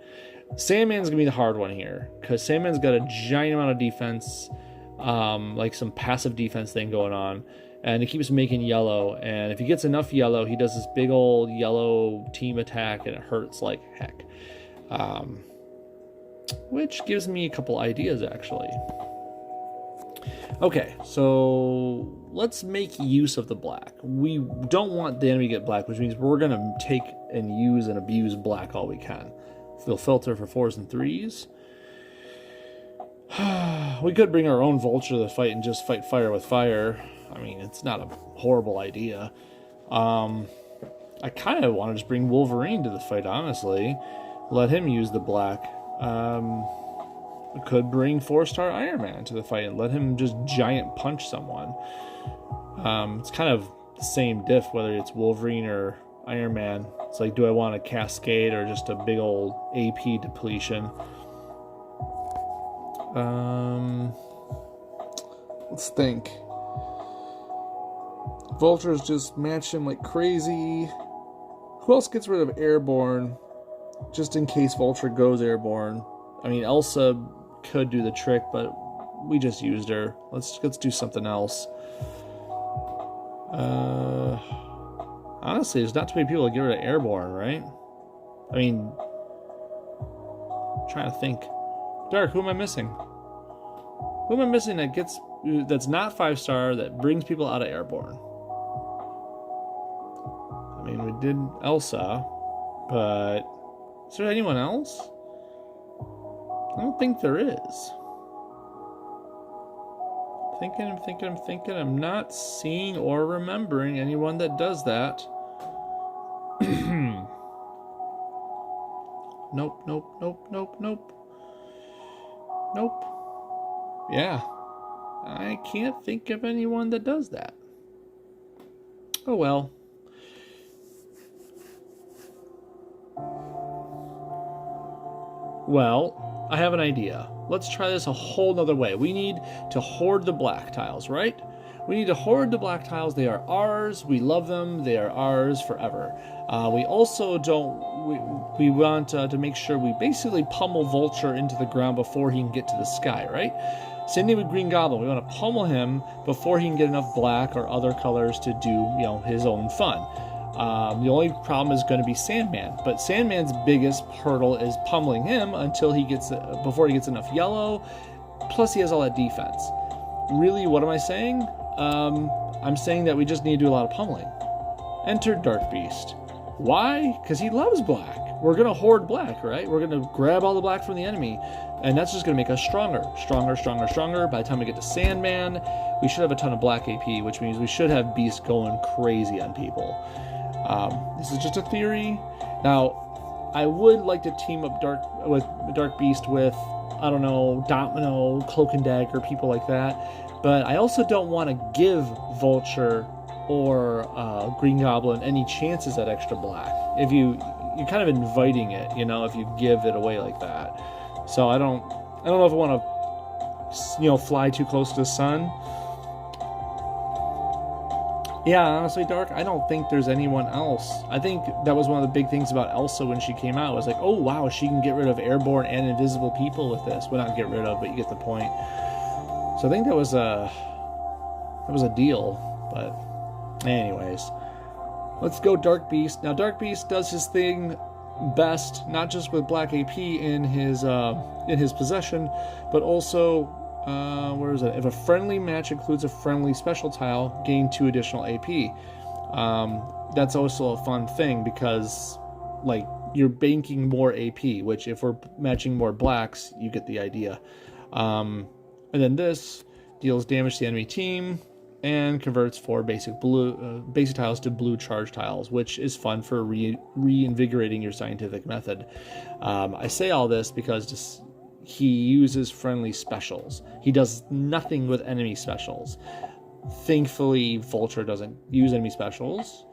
Sandman's going to be the hard one here, because Sandman's got a giant amount of defense, like some passive defense thing going on, and he keeps making yellow, and if he gets enough yellow, he does this big old yellow team attack, and it hurts like heck. Which gives me a couple ideas, actually. Okay, so let's make use of the black. We don't want the enemy to get black, which means we're going to take and use and abuse black all we can. We'll filter for 4s and 3s. We could bring our own Vulture to the fight and just fight fire with fire. I mean, it's not a horrible idea. I kind of want to just bring Wolverine to the fight, honestly. Let him use the black. We could bring 4-star Iron Man to the fight and let him just giant punch someone. It's kind of the same diff, whether it's Wolverine or Iron Man. It's like, do I want a cascade or just a big old AP depletion? Let's think. Vultures just match him like crazy. Who else gets rid of Airborne? Just in case Vulture goes Airborne. I mean, Elsa could do the trick, but we just used her. Let's do something else. Honestly, there's not too many people that get rid of Airborne, right? I mean, I'm trying to think. Dark, who am I missing? Who am I missing that's not 5-star, that brings people out of airborne? I mean, we did Elsa, but is there anyone else? I don't think there is. I'm thinking. I'm not seeing or remembering anyone that does that. Nope. Yeah. I can't think of anyone that does that. Oh well. Well, I have an idea. Let's try this a whole nother way. We need to hoard the black tiles, right? We need to hoard the black tiles. They are ours. We love them. They are ours forever. We also we want to make sure we basically pummel Vulture into the ground before he can get to the sky, right? Same thing with Green Goblin. We want to pummel him before he can get enough black or other colors to do, his own fun. The only problem is going to be Sandman, but Sandman's biggest hurdle is pummeling him before he gets enough yellow. Plus, he has all that defense. Really, what am I saying? I'm saying that we just need to do a lot of pummeling. Enter Dark Beast. Why? Because he loves black. We're going to hoard black, right? We're going to grab all the black from the enemy, and that's just going to make us stronger. By the time we get to Sandman, we should have a ton of black AP, which means we should have Beast going crazy on people. This is just a theory. Now, I would like to team up Dark Beast with, I don't know, Domino, Cloak and Dagger, people like that. But I also don't want to give Vulture or Green Goblin any chances at extra black. You're kind of inviting it, if you give it away like that. So I don't know if I want to, fly too close to the sun. Yeah, honestly, Dark, I don't think there's anyone else. I think that was one of the big things about Elsa when she came out. It was like, oh wow, she can get rid of airborne and invisible people with this. Well, not get rid of, but you get the point. So I think that was a deal. But anyways, let's go Dark Beast. Now Dark Beast does his thing best, not just with black AP in his possession, but also where is it? If a friendly match includes a friendly special tile, gain 2 additional AP. That's also a fun thing because, you're banking more AP, which if we're matching more blacks, you get the idea. And then this deals damage to the enemy team and converts 4 basic tiles to blue charge tiles, which is fun for reinvigorating your scientific method. I say all this because he uses friendly specials. He does nothing with enemy specials. Thankfully, Vulture doesn't use enemy specials.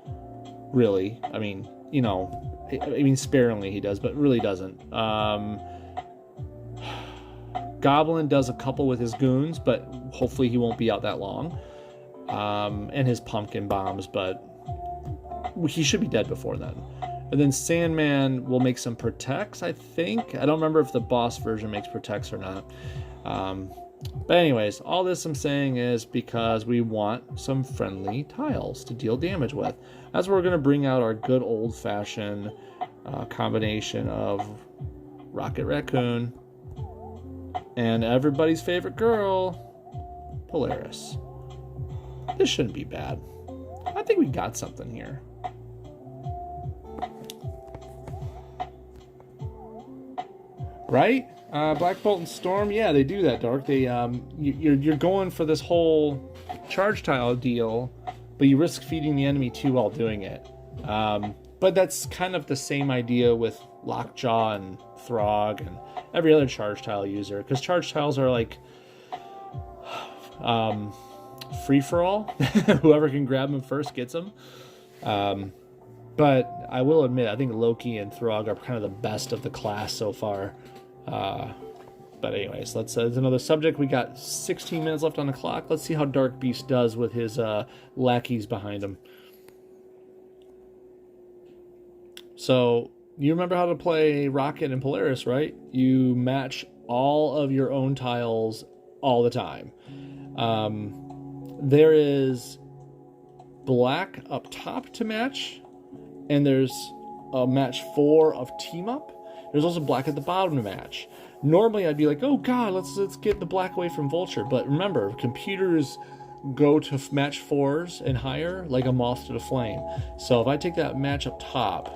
Really. I mean, sparingly he does, but really doesn't. Goblin does a couple with his goons, but hopefully he won't be out that long. And his pumpkin bombs, but he should be dead before then. And then Sandman will make some protects, I think. I don't remember if the boss version makes protects or not. But anyways, all this I'm saying is because we want some friendly tiles to deal damage with. That's where we're going to bring out our good old-fashioned combination of Rocket Raccoon and everybody's favorite girl, Polaris. This shouldn't be bad. I think we got something here. Right? Black Bolt and Storm, yeah, they do that, Dark. They you're going for this whole charge tile deal, but you risk feeding the enemy too while doing it. But that's kind of the same idea with Lockjaw and Throg and every other charge tile user, because charge tiles are like free for all. Whoever can grab them first gets them. But I will admit, I think Loki and Throg are kind of the best of the class so far. But anyways, that's another subject. We got 16 minutes left on the clock. Let's see how Dark Beast does with his lackeys behind him. So, you remember how to play Rocket and Polaris, right? You match all of your own tiles all the time. There is black up top to match, and there's a match 4 of Team Up. There's also black at the bottom of the match. Normally I'd be like, oh god, let's get the black away from Vulture. But remember, computers go to match 4s and higher like a moth to the flame. So if I take that match up top,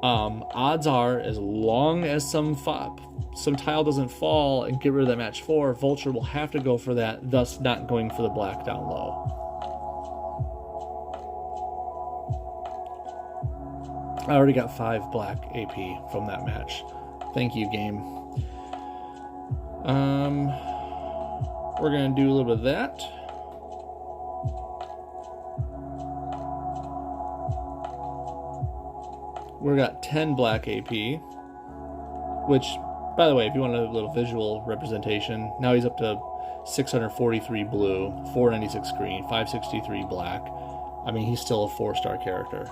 odds are, as long as some tile doesn't fall and get rid of that match 4, Vulture will have to go for that, thus not going for the black down low. I already got 5 black AP from that match. Thank you, game. We're gonna do a little bit of that. We got 10 black AP, which, by the way, if you want a little visual representation, now he's up to 643 blue, 496 green, 563 black. I mean, he's still a 4-star character.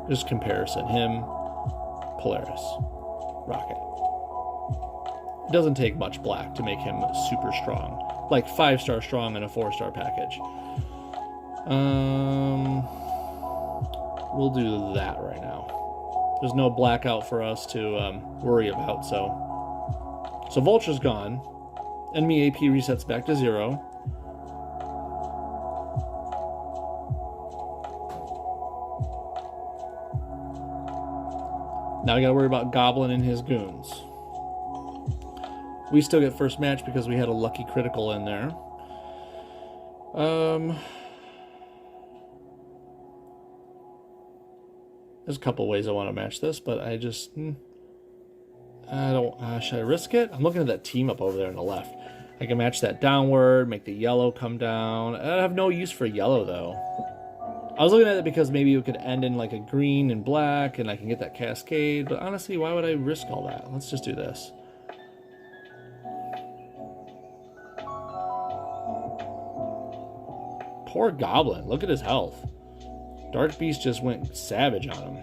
Just comparison. Him, Polaris, Rocket. It doesn't take much black to make him super strong. Like 5-star strong in a 4-star package. We'll do that right now. There's no blackout for us to worry about, so Vulture's gone. Enemy AP resets back to 0. Now we gotta worry about Goblin and his goons. We still get first match because we had a lucky critical in there. There's a couple ways I want to match this, but I just... I don't... should I risk it? I'm looking at that team up over there on the left. I can match that downward, make the yellow come down. I have no use for yellow, though. I was looking at it because maybe it could end in like a green and black, and I can get that cascade. But honestly, why would I risk all that? Let's just do this. Poor Goblin. Look at his health. Dark Beast just went savage on him.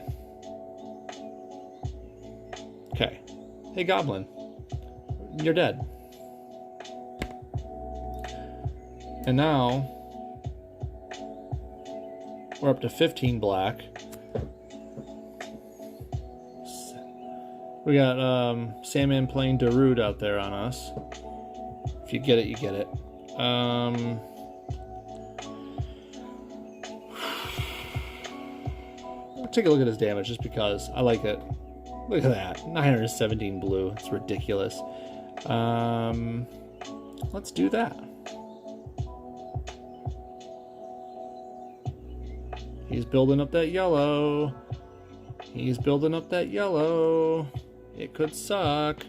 Okay. Hey, Goblin. You're dead. And now we're up to 15 black. We got Sandman playing Darude out there on us. If you get it, you get it. Take a look at his damage just because I like it. Look at that. 917 blue. It's ridiculous. Let's do that. He's building up that yellow. He's building up that yellow. It could suck.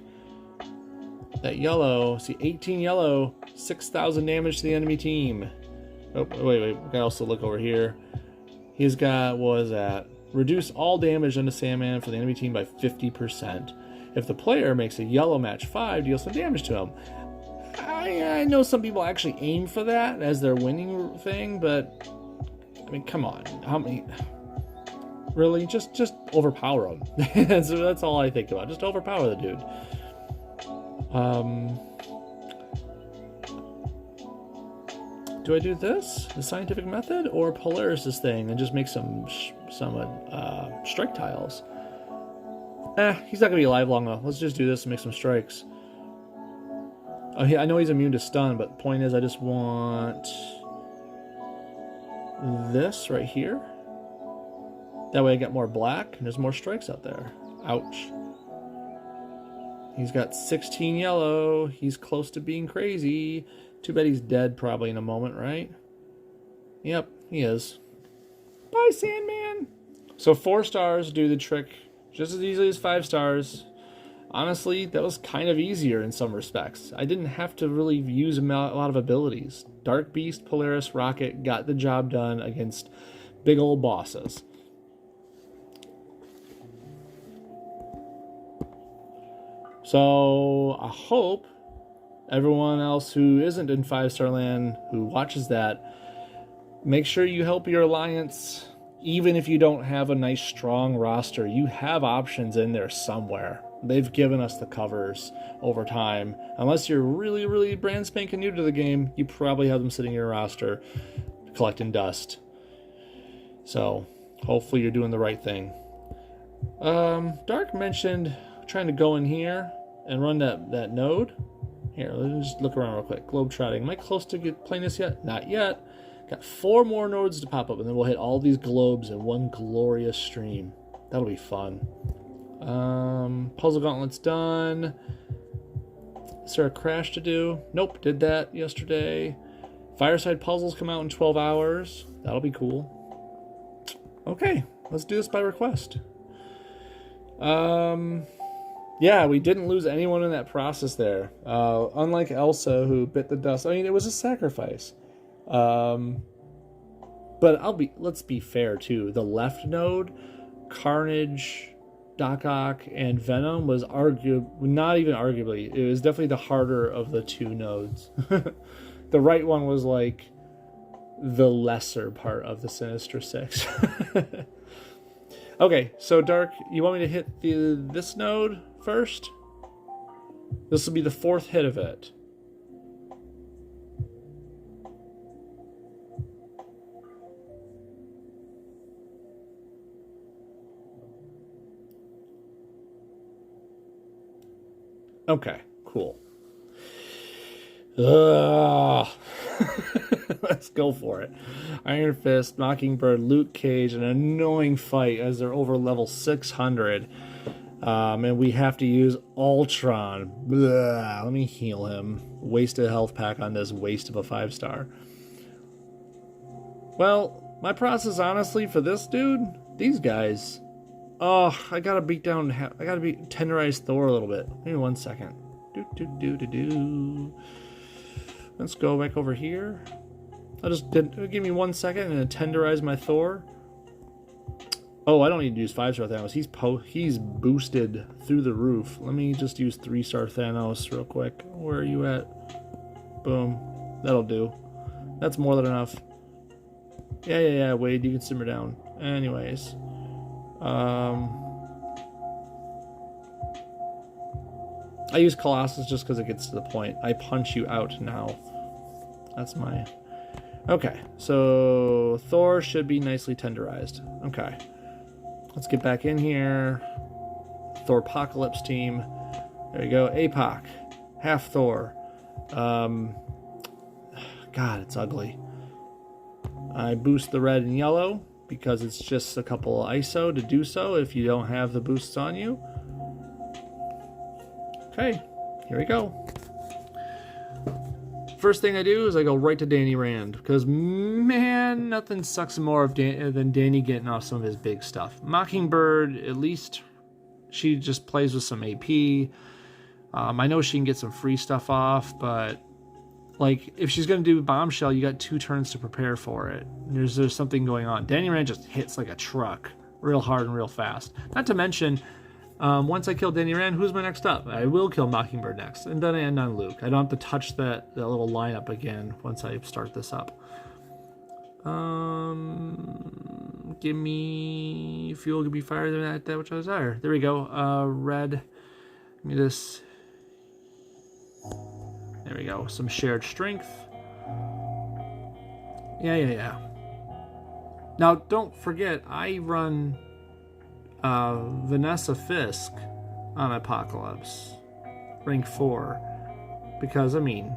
That yellow. See, 18 yellow. 6,000 damage to the enemy team. Oh, wait. We can also look over here. He's got, what is that? Reduce all damage on the Sandman for the enemy team by 50%. If the player makes a yellow match 5, deal some damage to him. I know some people actually aim for that as their winning thing, but I mean, come on. How many? Really? Just overpower him. That's all I think about. Just overpower the dude. Do I do this, the scientific method, or Polaris' thing and just make some strike tiles? He's not gonna be alive long enough. Let's just do this and make some strikes. Oh, I know he's immune to stun, but the point is I just want this right here. That way I get more black and there's more strikes out there. Ouch. He's got 16 yellow. He's close to being crazy. Too bad he's dead probably in a moment, right? Yep, he is. Bye, Sandman! So 4 stars do the trick just as easily as 5 stars. Honestly, that was kind of easier in some respects. I didn't have to really use a lot of abilities. Dark Beast, Polaris, Rocket got the job done against big old bosses. So I hope everyone else who isn't in 5-star land who watches that, make sure you help your alliance. Even if you don't have a nice strong roster, you have options in there somewhere. They've given us the covers over time. Unless you're really, really brand spanking new to the game, you probably have them sitting in your roster collecting dust. So hopefully you're doing the right thing. Dark mentioned trying to go in here and run that node. Here, let's just look around real quick. Globetrotting. Am I close to playing this yet? Not yet. Got 4 more nodes to pop up, and then we'll hit all these globes in one glorious stream. That'll be fun. Puzzle Gauntlet's done. Is there a crash to do? Nope, did that yesterday. Fireside puzzles come out in 12 hours. That'll be cool. Okay, let's do this by request. Yeah, we didn't lose anyone in that process there. Unlike Elsa, who bit the dust. I mean, it was a sacrifice. But let's be fair too. The left node, Carnage, Doc Ock, and Venom was not even arguably. It was definitely the harder of the 2 nodes. The right one was like the lesser part of the Sinister Six. Okay, so Dark, you want me to hit this node first? This will be the 4th hit of it. Okay, cool. Let's go for it. Iron Fist, Mockingbird, Luke Cage, an annoying fight as they're over level 600. And we have to use Ultron. Let me heal him. Waste a health pack on this waste of a 5-star. Well, my process, honestly, for this dude, these guys. Oh, I gotta tenderize Thor a little bit. Give me 1 second. Let's go back over here. Give me 1 second and tenderize my Thor. Oh, I don't need to use 5-star Thanos. He's boosted through the roof. Let me just use 3-star Thanos real quick. Where are you at? Boom. That'll do. That's more than enough. Yeah, Wade, you can simmer down. Anyways. I use Colossus just because it gets to the point. I punch you out now. That's my... Okay, so Thor should be nicely tenderized. Okay. Let's get back in here. Thorpocalypse team. There we go. APOC. Half Thor. God, it's ugly. I boost the red and yellow because it's just a couple of ISO to do so if you don't have the boosts on you. Okay, here we go. First thing I do is I go right to Danny Rand because, man, nothing sucks more than Danny getting off some of his big stuff. Mockingbird, at least she just plays with some AP. I know she can get some free stuff off, but like if she's going to do Bombshell, you got 2 turns to prepare for it. There's something going on. Danny Rand just hits like a truck real hard and real fast. Not to mention... once I kill Danny Rand, who's my next up? I will kill Mockingbird next, and then I end on Luke. I don't have to touch that little lineup again once I start this up. Give me fuel, give me fire, that which I desire. There we go. Red. Give me this. There we go. Some shared strength. Yeah. Now, don't forget, I run... Vanessa Fisk on Apocalypse, rank 4, because I mean,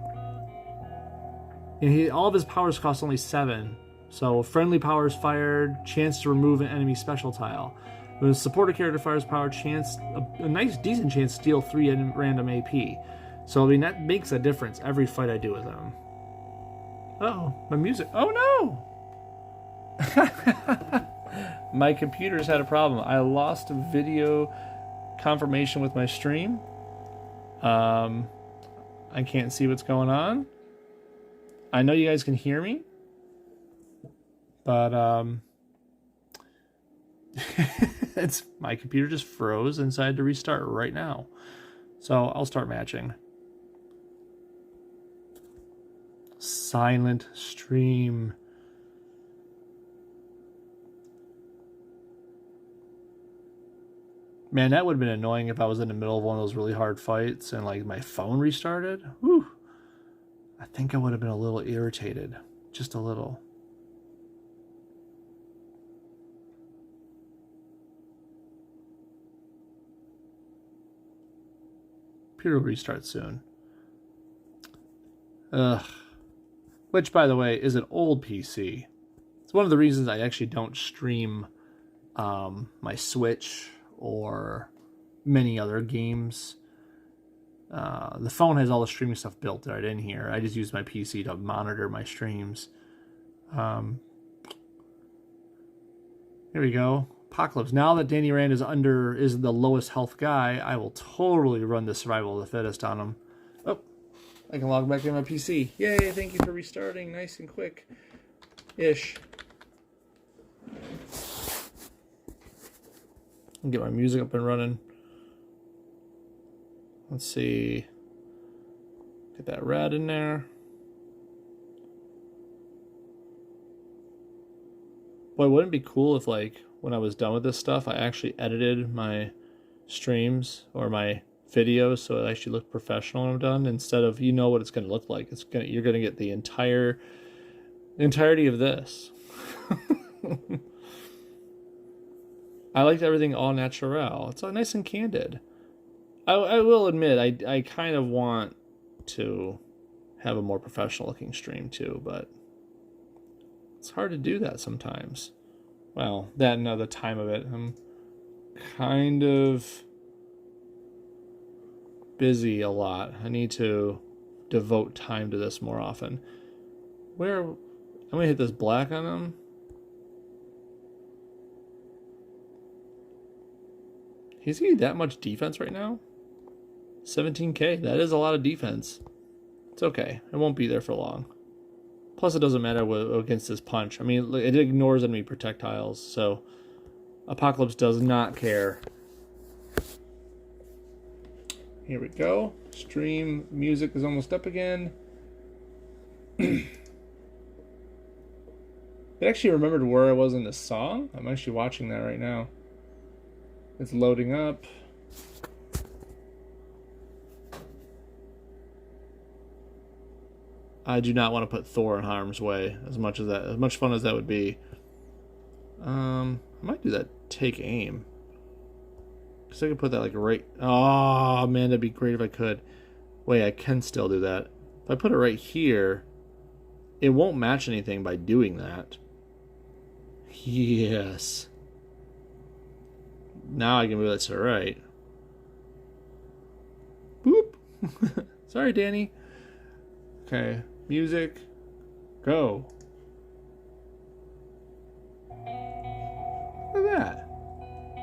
all of his powers cost only 7, so friendly powers fired, chance to remove an enemy special tile. When a supporter character fires power, a nice decent chance to steal 3 random AP. So I mean that makes a difference every fight I do with him. Uh-oh, my music. Oh no! My computer's had a problem. I lost video confirmation with my stream. I can't see what's going on. I know you guys can hear me. But my computer just froze and decided to restart right now. So I'll start matching. Silent stream. Man, that would have been annoying if I was in the middle of one of those really hard fights and like my phone restarted. Whew. I think I would have been a little irritated. Just a little. computer will restart soon. Ugh. Which, by the way, is an old PC. It's one of the reasons I actually don't stream my Switch or many other games. The phone has all the streaming stuff built right in here. I just use my PC to monitor my streams. Here we go. Apocalypse. Now that Danny Rand is the lowest health guy, I will totally run the survival of the fittest on him. Oh, I can log back in my PC. Yay, thank you for restarting nice and quick-ish. I'll get my music up and running. Let's see. Get that rat in there. Boy, wouldn't it be cool if, like, when I was done with this stuff, I actually edited my streams or my videos so it actually looked professional when I'm done, instead of, you know what it's going to look like. You're going to get the entirety of this. I liked everything all natural. It's all nice and candid. I will admit, I kind of want to have a more professional looking stream too, but it's hard to do that sometimes. Well, that and the time of it. I'm kind of busy a lot. I need to devote time to this more often. I'm gonna hit this black on him. He's getting that much defense right now? 17k, that is a lot of defense. It's okay, it won't be there for long. Plus it doesn't matter against this punch. I mean, it ignores enemy projectiles, so Apocalypse does not care. Here we go. Stream music is almost up again. It actually remembered where I was in the song. I'm actually watching that right now. It's loading up. I do not want to put Thor in harm's way as much fun as that would be. I might do that take aim. Because I could put that like right... Oh, man, that'd be great if I could. Wait, I can still do that. If I put it right here, it won't match anything by doing that. Yes. Now I can move that to the right. Boop. Sorry, Danny. Okay. Music. Go. Look at that.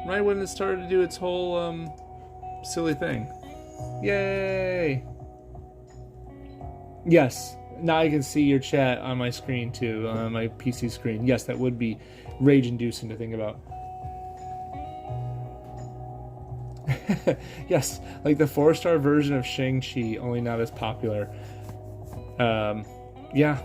Right when it started to do its whole silly thing. Yay! Yes. Now I can see your chat on my screen too, on my PC screen. Yes, that would be rage-inducing to think about. Yes, like the 4-star version of Shang-Chi, only not as popular. Yeah,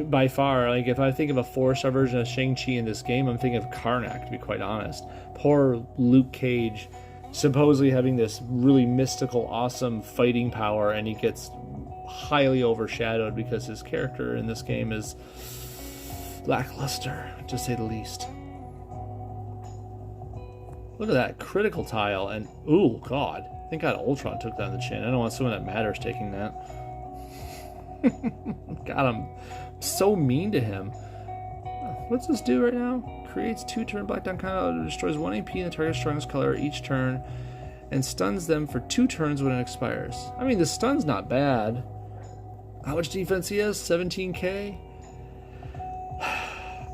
by far. Like, if I think of a 4-star version of Shang-Chi in this game, I'm thinking of Karnak, to be quite honest. Poor Luke Cage, supposedly having this really mystical, awesome fighting power, and he gets highly overshadowed because his character in this game is lackluster, to say the least. Look at that critical tile, and ooh, God. Thank God Ultron took that on the chin. I don't want someone that matters taking that. God, I'm so mean to him. What's this do right now? Creates 2-turn black down counter, destroys 1 AP in the target's strongest color each turn, and stuns them for 2 turns when it expires. I mean, the stun's not bad. How much defense he has? 17k?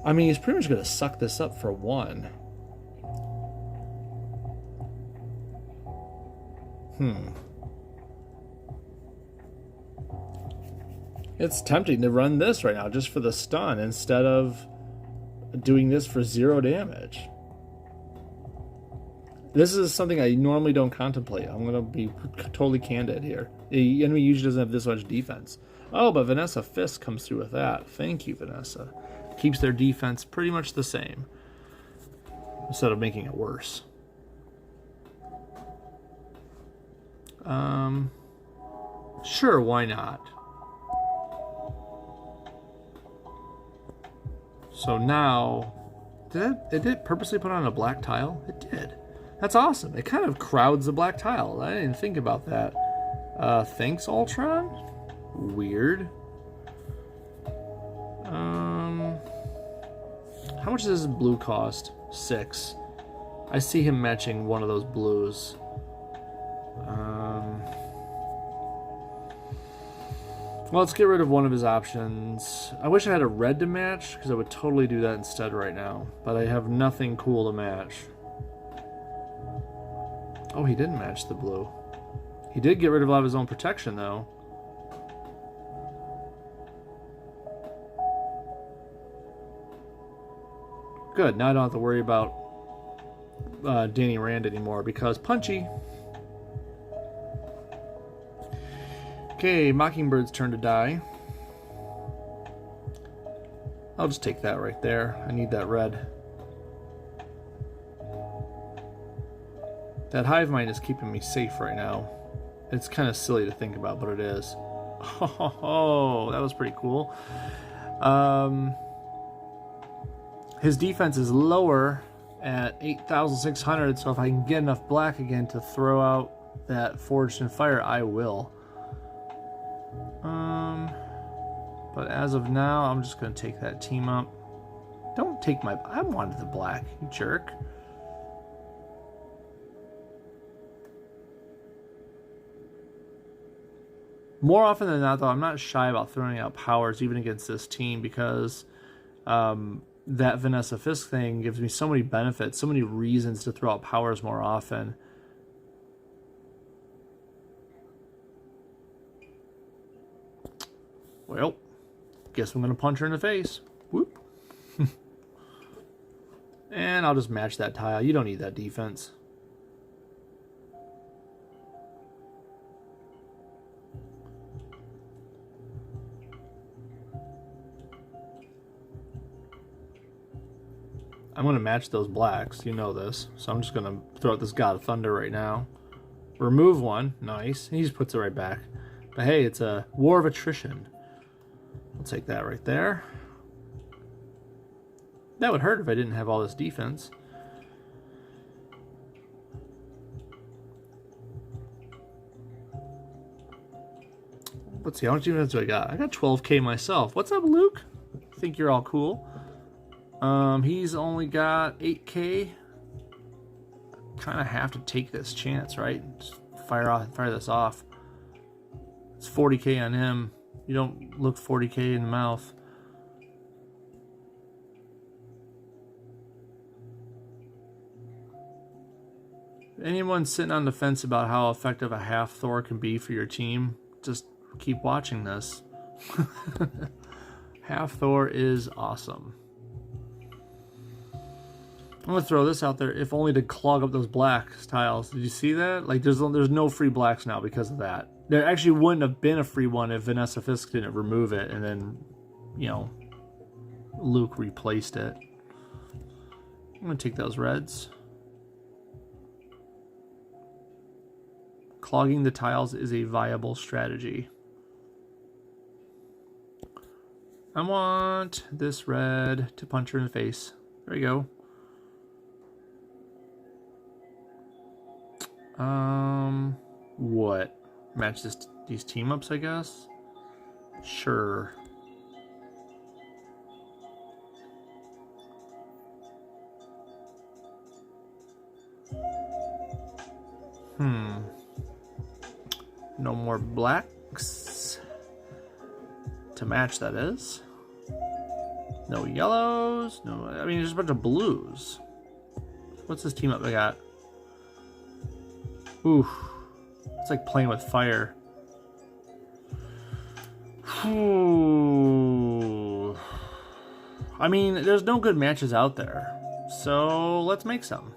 I mean, he's pretty much going to suck this up for 1. It's tempting to run this right now just for the stun instead of doing this for 0 damage. This is something I normally don't contemplate. I'm going to be totally candid here. The enemy usually doesn't have this much defense. Oh, but Vanessa Fisk comes through with that. Thank you, Vanessa. Keeps their defense pretty much the same instead of making it worse. Sure, why not? So now, did it purposely put on a black tile? It did. That's awesome. It kind of crowds the black tile. I didn't think about that. Thanks, Ultron? Weird. How much does this blue cost? 6. I see him matching one of those blues. Well, let's get rid of one of his options. I wish I had a red to match, because I would totally do that instead right now. But I have nothing cool to match. Oh, he didn't match the blue. He did get rid of a lot of his own protection, though. Good, now I don't have to worry about Danny Rand anymore, because punchy. Okay, Mockingbird's turn to die. I'll just take that right there. I need that red. That hive mind is keeping me safe right now. It's kind of silly to think about, but it is. Oh, that was pretty cool. His defense is lower at 8,600, so if I can get enough black again to throw out that Forged in Fire, I will. But as of now, I'm just going to take that team up. Don't take my... I wanted the black, you jerk. More often than not, though, I'm not shy about throwing out powers even against this team, because that Vanessa Fisk thing gives me so many benefits, so many reasons to throw out powers more often. Well, guess I'm going to punch her in the face. Whoop. And I'll just match that tile. You don't need that defense. I'm going to match those blacks. You know this. So I'm just going to throw out this God of Thunder right now. Remove one. Nice. He just puts it right back. But hey, it's a war of attrition. I'll take that right there. That would hurt if I didn't have all this defense. Let's see, how much defense do I got? I got 12k myself. What's up, Luke? Think you're all cool. He's only got 8k. Kind of have to take this chance, right? Just fire this off. It's 40k on him. You don't look 40k in the mouth. Anyone sitting on the fence about how effective a half Thor can be for your team, just keep watching this. Half Thor is awesome. I'm gonna throw this out there, if only to clog up those black tiles. Did you see that? Like, there's no free blacks now because of that. There actually wouldn't have been a free one if Vanessa Fisk didn't remove it, and then, you know, Luke replaced it. I'm gonna take those reds. Clogging the tiles is a viable strategy. I want this red to punch her in the face. There you go. What? Match these team ups, I guess? Sure. No more blacks to match, that is. No yellows. No, I mean, there's a bunch of blues. What's this team up I got? Ooh, it's like playing with fire. Ooh. I mean, there's no good matches out there, so let's make some.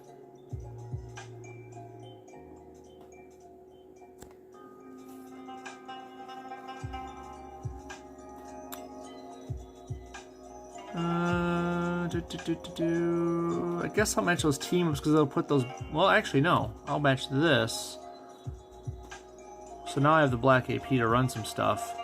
I guess I'll match those teams because they'll put those. Well, actually, no. I'll match this. So now I have the black AP to run some stuff.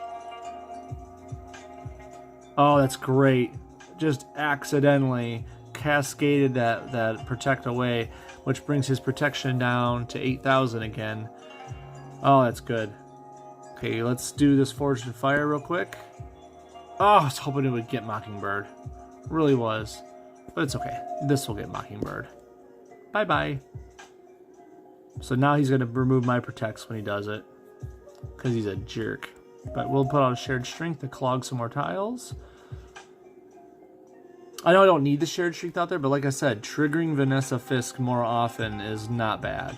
Oh, that's great. Just accidentally cascaded that protect away, which brings his protection down to 8,000 again. Oh, that's good. Okay, let's do this Forged in Fire real quick. Oh, I was hoping it would get Mockingbird. Really was. But it's okay. This will get Mockingbird. Bye-bye. So now he's going to remove my Protects when he does it. Because he's a jerk. But we'll put on Shared Strength to clog some more tiles. I know I don't need the Shared Strength out there, but like I said, triggering Vanessa Fisk more often is not bad.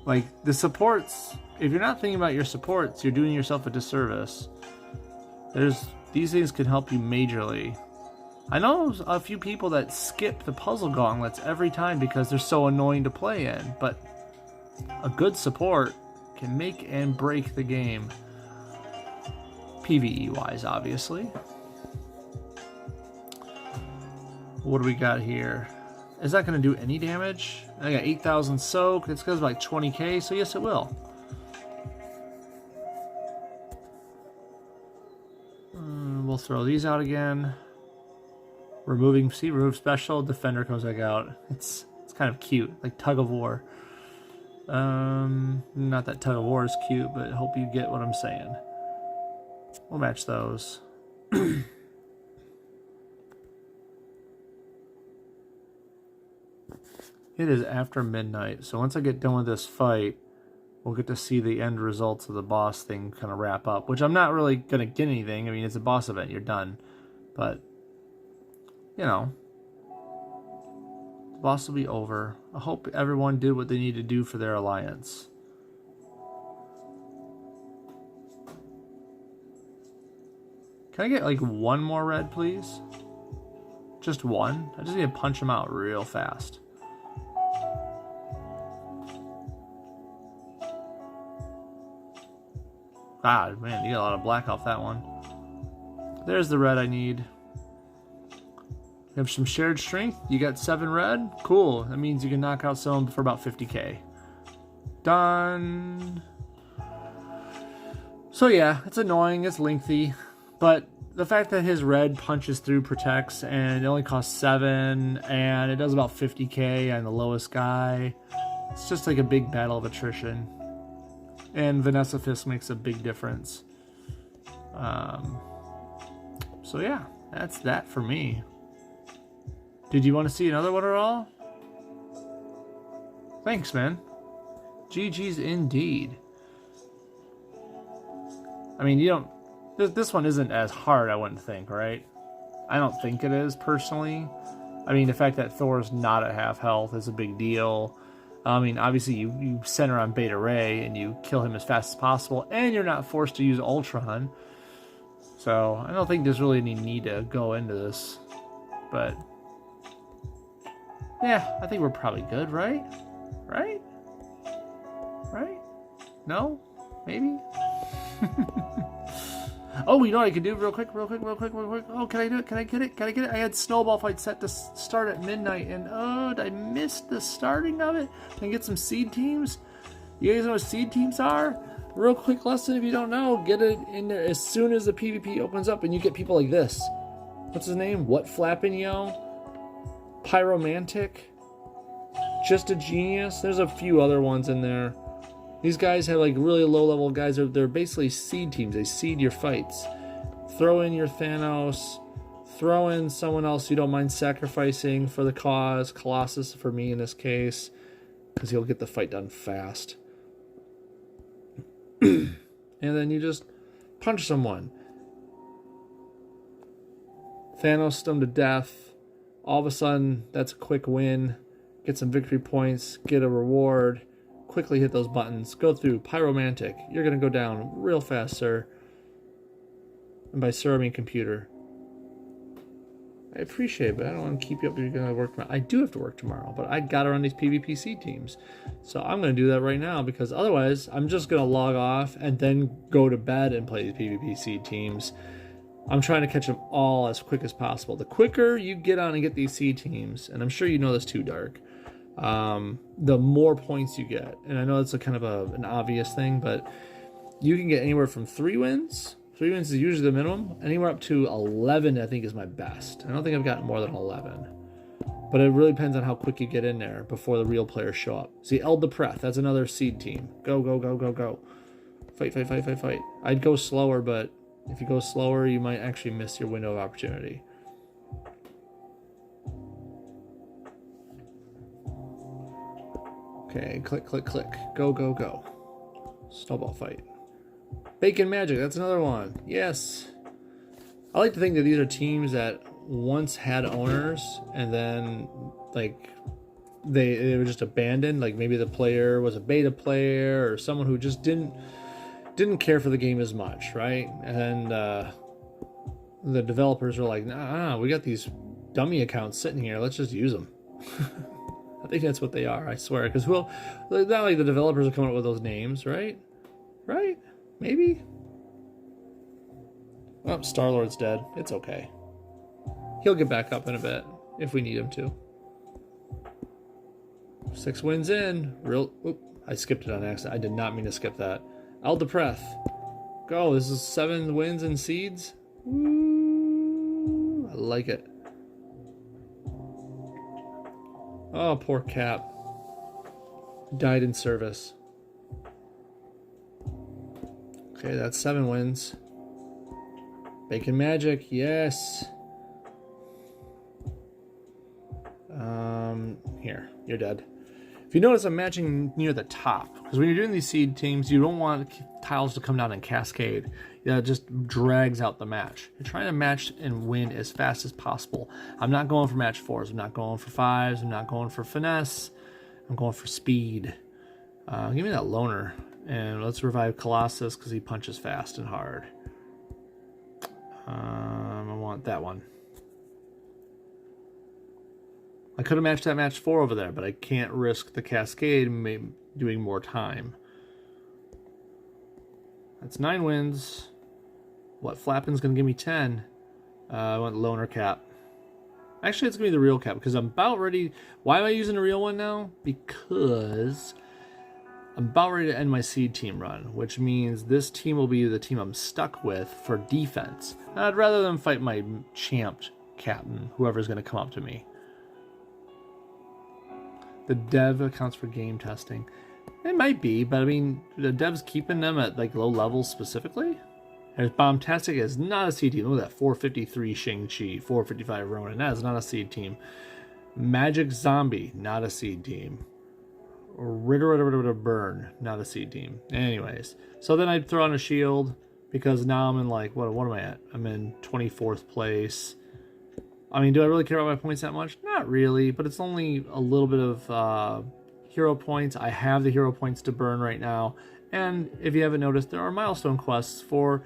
Like, the supports, if you're not thinking about your supports, you're doing yourself a disservice. These things can help you majorly. I know a few people that skip the puzzle gauntlets every time because they're so annoying to play in, but a good support can make and break the game. PvE-wise, obviously. What do we got here? Is that going to do any damage? I got 8,000 soak. It's goes like 20k, so yes, it will. We'll throw these out again. Remove special. Defender comes back out. It's kind of cute, like tug of war. Not that tug of war is cute, but I hope you get what I'm saying. We'll match those. It is after midnight, so once I get done with this fight, we'll get to see the end results of the boss thing kind of wrap up, which I'm not really going to get anything. I mean, it's a boss event, you're done. But, you know, the boss will be over. I hope everyone did what they need to do for their alliance. Can I get, like, one more red, please? Just one? I just need to punch them out real fast. Ah, man, you got a lot of black off that one. There's the red I need. You have some Shared Strength. You got 7 red. Cool. That means you can knock out someone for about 50k. Done. So yeah, it's annoying. It's lengthy. But the fact that his red punches through Protects and it only costs 7 and it does about 50k on the lowest guy. It's just like a big battle of attrition. And Vanessa Fisk makes a big difference. So yeah, that's that for me. Did you want to see another one at all? Thanks, man. GG's indeed. I mean, you don't... This one isn't as hard, I wouldn't think, right? I don't think it is, personally. I mean, the fact that Thor's not at half health is a big deal. I mean, obviously, you center on Beta Ray and you kill him as fast as possible, and you're not forced to use Ultron. So, I don't think there's really any need to go into this. But, yeah, I think we're probably good, right? Right? Right? No? Maybe? Oh, you know what I could do real quick? Oh, can I do it? Can I get it? I had Snowball Fight set to start at midnight, and oh, I missed the starting of it. Can I get some seed teams? You guys know what seed teams are? Real quick lesson if you don't know, get it in there as soon as the PvP opens up, and you get people like this. What's his name? What Flappin' Yo? Pyromantic? Just a Genius? There's a few other ones in there. These guys have like really low level guys. They're basically seed teams. They seed your fights. Throw in your Thanos. Throw in someone else you don't mind sacrificing for the cause. Colossus for me in this case. Because he'll get the fight done fast. And then you just punch someone. Thanos them to death. All of a sudden, that's a quick win. Get some victory points. Get a reward. Quickly hit those buttons. Go through. Pyromantic. You're going to go down real fast, sir. And by sir, I mean computer. I appreciate it, but I don't want to keep you up if you're going to work tomorrow. I do have to work tomorrow, but I got to run these PvPC teams. So I'm going to do that right now, because otherwise I'm just going to log off and then go to bed and play these PvPC teams. I'm trying to catch them all as quick as possible. The quicker you get on and get these C teams, and I'm sure you know this too, Dark, the more points you get. And I know it's a kind of an obvious thing, but you can get anywhere from 3 wins. 3 wins is usually the minimum. Anywhere up to 11, I think, is my best. I don't think I've gotten more than 11. But it really depends on how quick you get in there before the real players show up. See, Eld the Preth, that's another seed team. Go, go, go, go, go. Fight, fight, fight, fight, fight. I'd go slower, but if you go slower, you might actually miss your window of opportunity. Okay, click, click, click. Go, go, go. Snowball fight. Bacon Magic, that's another one. Yes. I like to think that these are teams that once had owners and then, like, they were just abandoned. Like, maybe the player was a beta player or someone who just didn't care for the game as much, right? And the developers are like, nah, we got these dummy accounts sitting here. Let's just use them. I think that's what they are, I swear. Because not like the developers are coming up with those names, right? Right? Maybe? Oh, Star-Lord's dead. It's okay. He'll get back up in a bit if we need him to. 6 wins in. Oop, I skipped it on accident. I did not mean to skip that. Aldepreth. Go. This is 7 wins and seeds. Woo. I like it. Oh, poor Cap. Died in service. Okay, that's 7 wins. Bacon Magic, yes. Here, you're dead. If you notice, I'm matching near the top. Because when you're doing these seed teams, you don't want tiles to come down and cascade. Yeah, it just drags out the match. You're trying to match and win as fast as possible. I'm not going for match 4s. I'm not going for 5s. I'm not going for finesse. I'm going for speed. Give me that loner. And let's revive Colossus because he punches fast and hard. I want that one. I could have matched that match 4 over there, but I can't risk the cascade doing more time. That's 9 wins. What, Flappin's going to give me 10? I want loner Cap. Actually, it's going to be the real Cap because I'm about ready. Why am I using the real one now? Because I'm about ready to end my seed team run, which means this team will be the team I'm stuck with for defense. I'd rather than fight my champed captain, whoever's going to come up to me. The dev accounts for game testing. It might be, but I mean, the dev's keeping them at like low levels specifically. And Bombtastic is not a seed team. Look at that, 453 Shang-Chi, 455 Ronin. That is not a seed team. Magic Zombie, not a seed team. Ritter Burn, not a seed team. Anyways, so then I'd throw on a shield because now I'm in like, what am I at? I'm in 24th place. I mean, do I really care about my points that much? Not really, but it's only a little bit of hero points. I have the hero points to burn right now. And if you haven't noticed, there are milestone quests for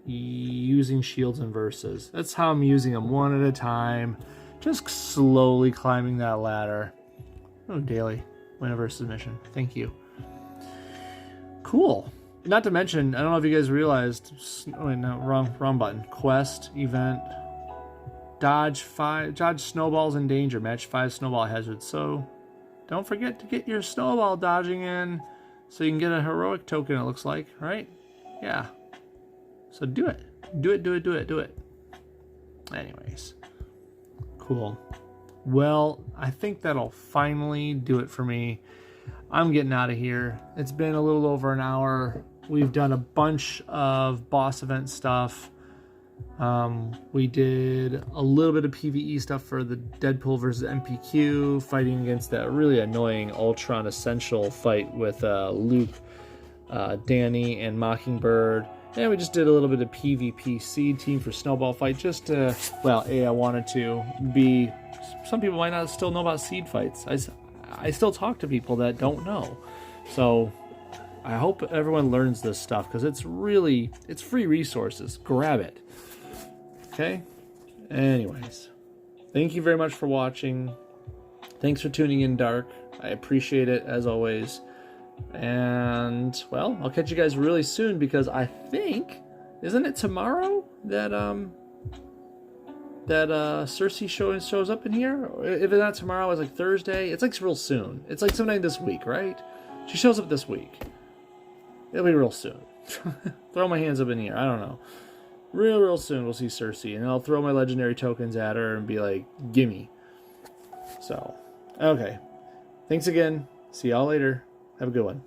using shields and verses. That's how I'm using them one at a time. Just slowly climbing that ladder. Oh, daily. Win a versus mission. Thank you. Cool. Not to mention, I don't know if you guys realized. Wait, no, wrong button. Quest, event. Dodge snowballs in danger. Match 5 snowball hazards. So don't forget to get your snowball dodging in so you can get a heroic token, it looks like, right? Yeah. So do it. Do it. Anyways. Cool. Well, I think that'll finally do it for me. I'm getting out of here. It's been a little over an hour. We've done a bunch of boss event stuff. We did a little bit of PvE stuff for the Deadpool versus MPQ, fighting against that really annoying Ultron Essential fight with Luke, Danny, and Mockingbird. And we just did a little bit of PvP seed team for Snowball Fight, just to, well, A, I wanted to, B, some people might not still know about seed fights. I still talk to people that don't know. So I hope everyone learns this stuff, because it's free resources. Grab it. Okay? Anyways, thank you very much for watching. Thanks for tuning in, Dark. I appreciate it, as always. And, well, I'll catch you guys really soon, because I think, isn't it tomorrow that Cersei shows up in here? If it's not tomorrow, it's like Thursday. It's like real soon. It's like sometime this week, right? She shows up this week. It'll be real soon. Throw my hands up in the air. I don't know. Real soon we'll see Cersei, and I'll throw my legendary tokens at her and be like, gimme. So, okay. Thanks again. See y'all later. Have a good one.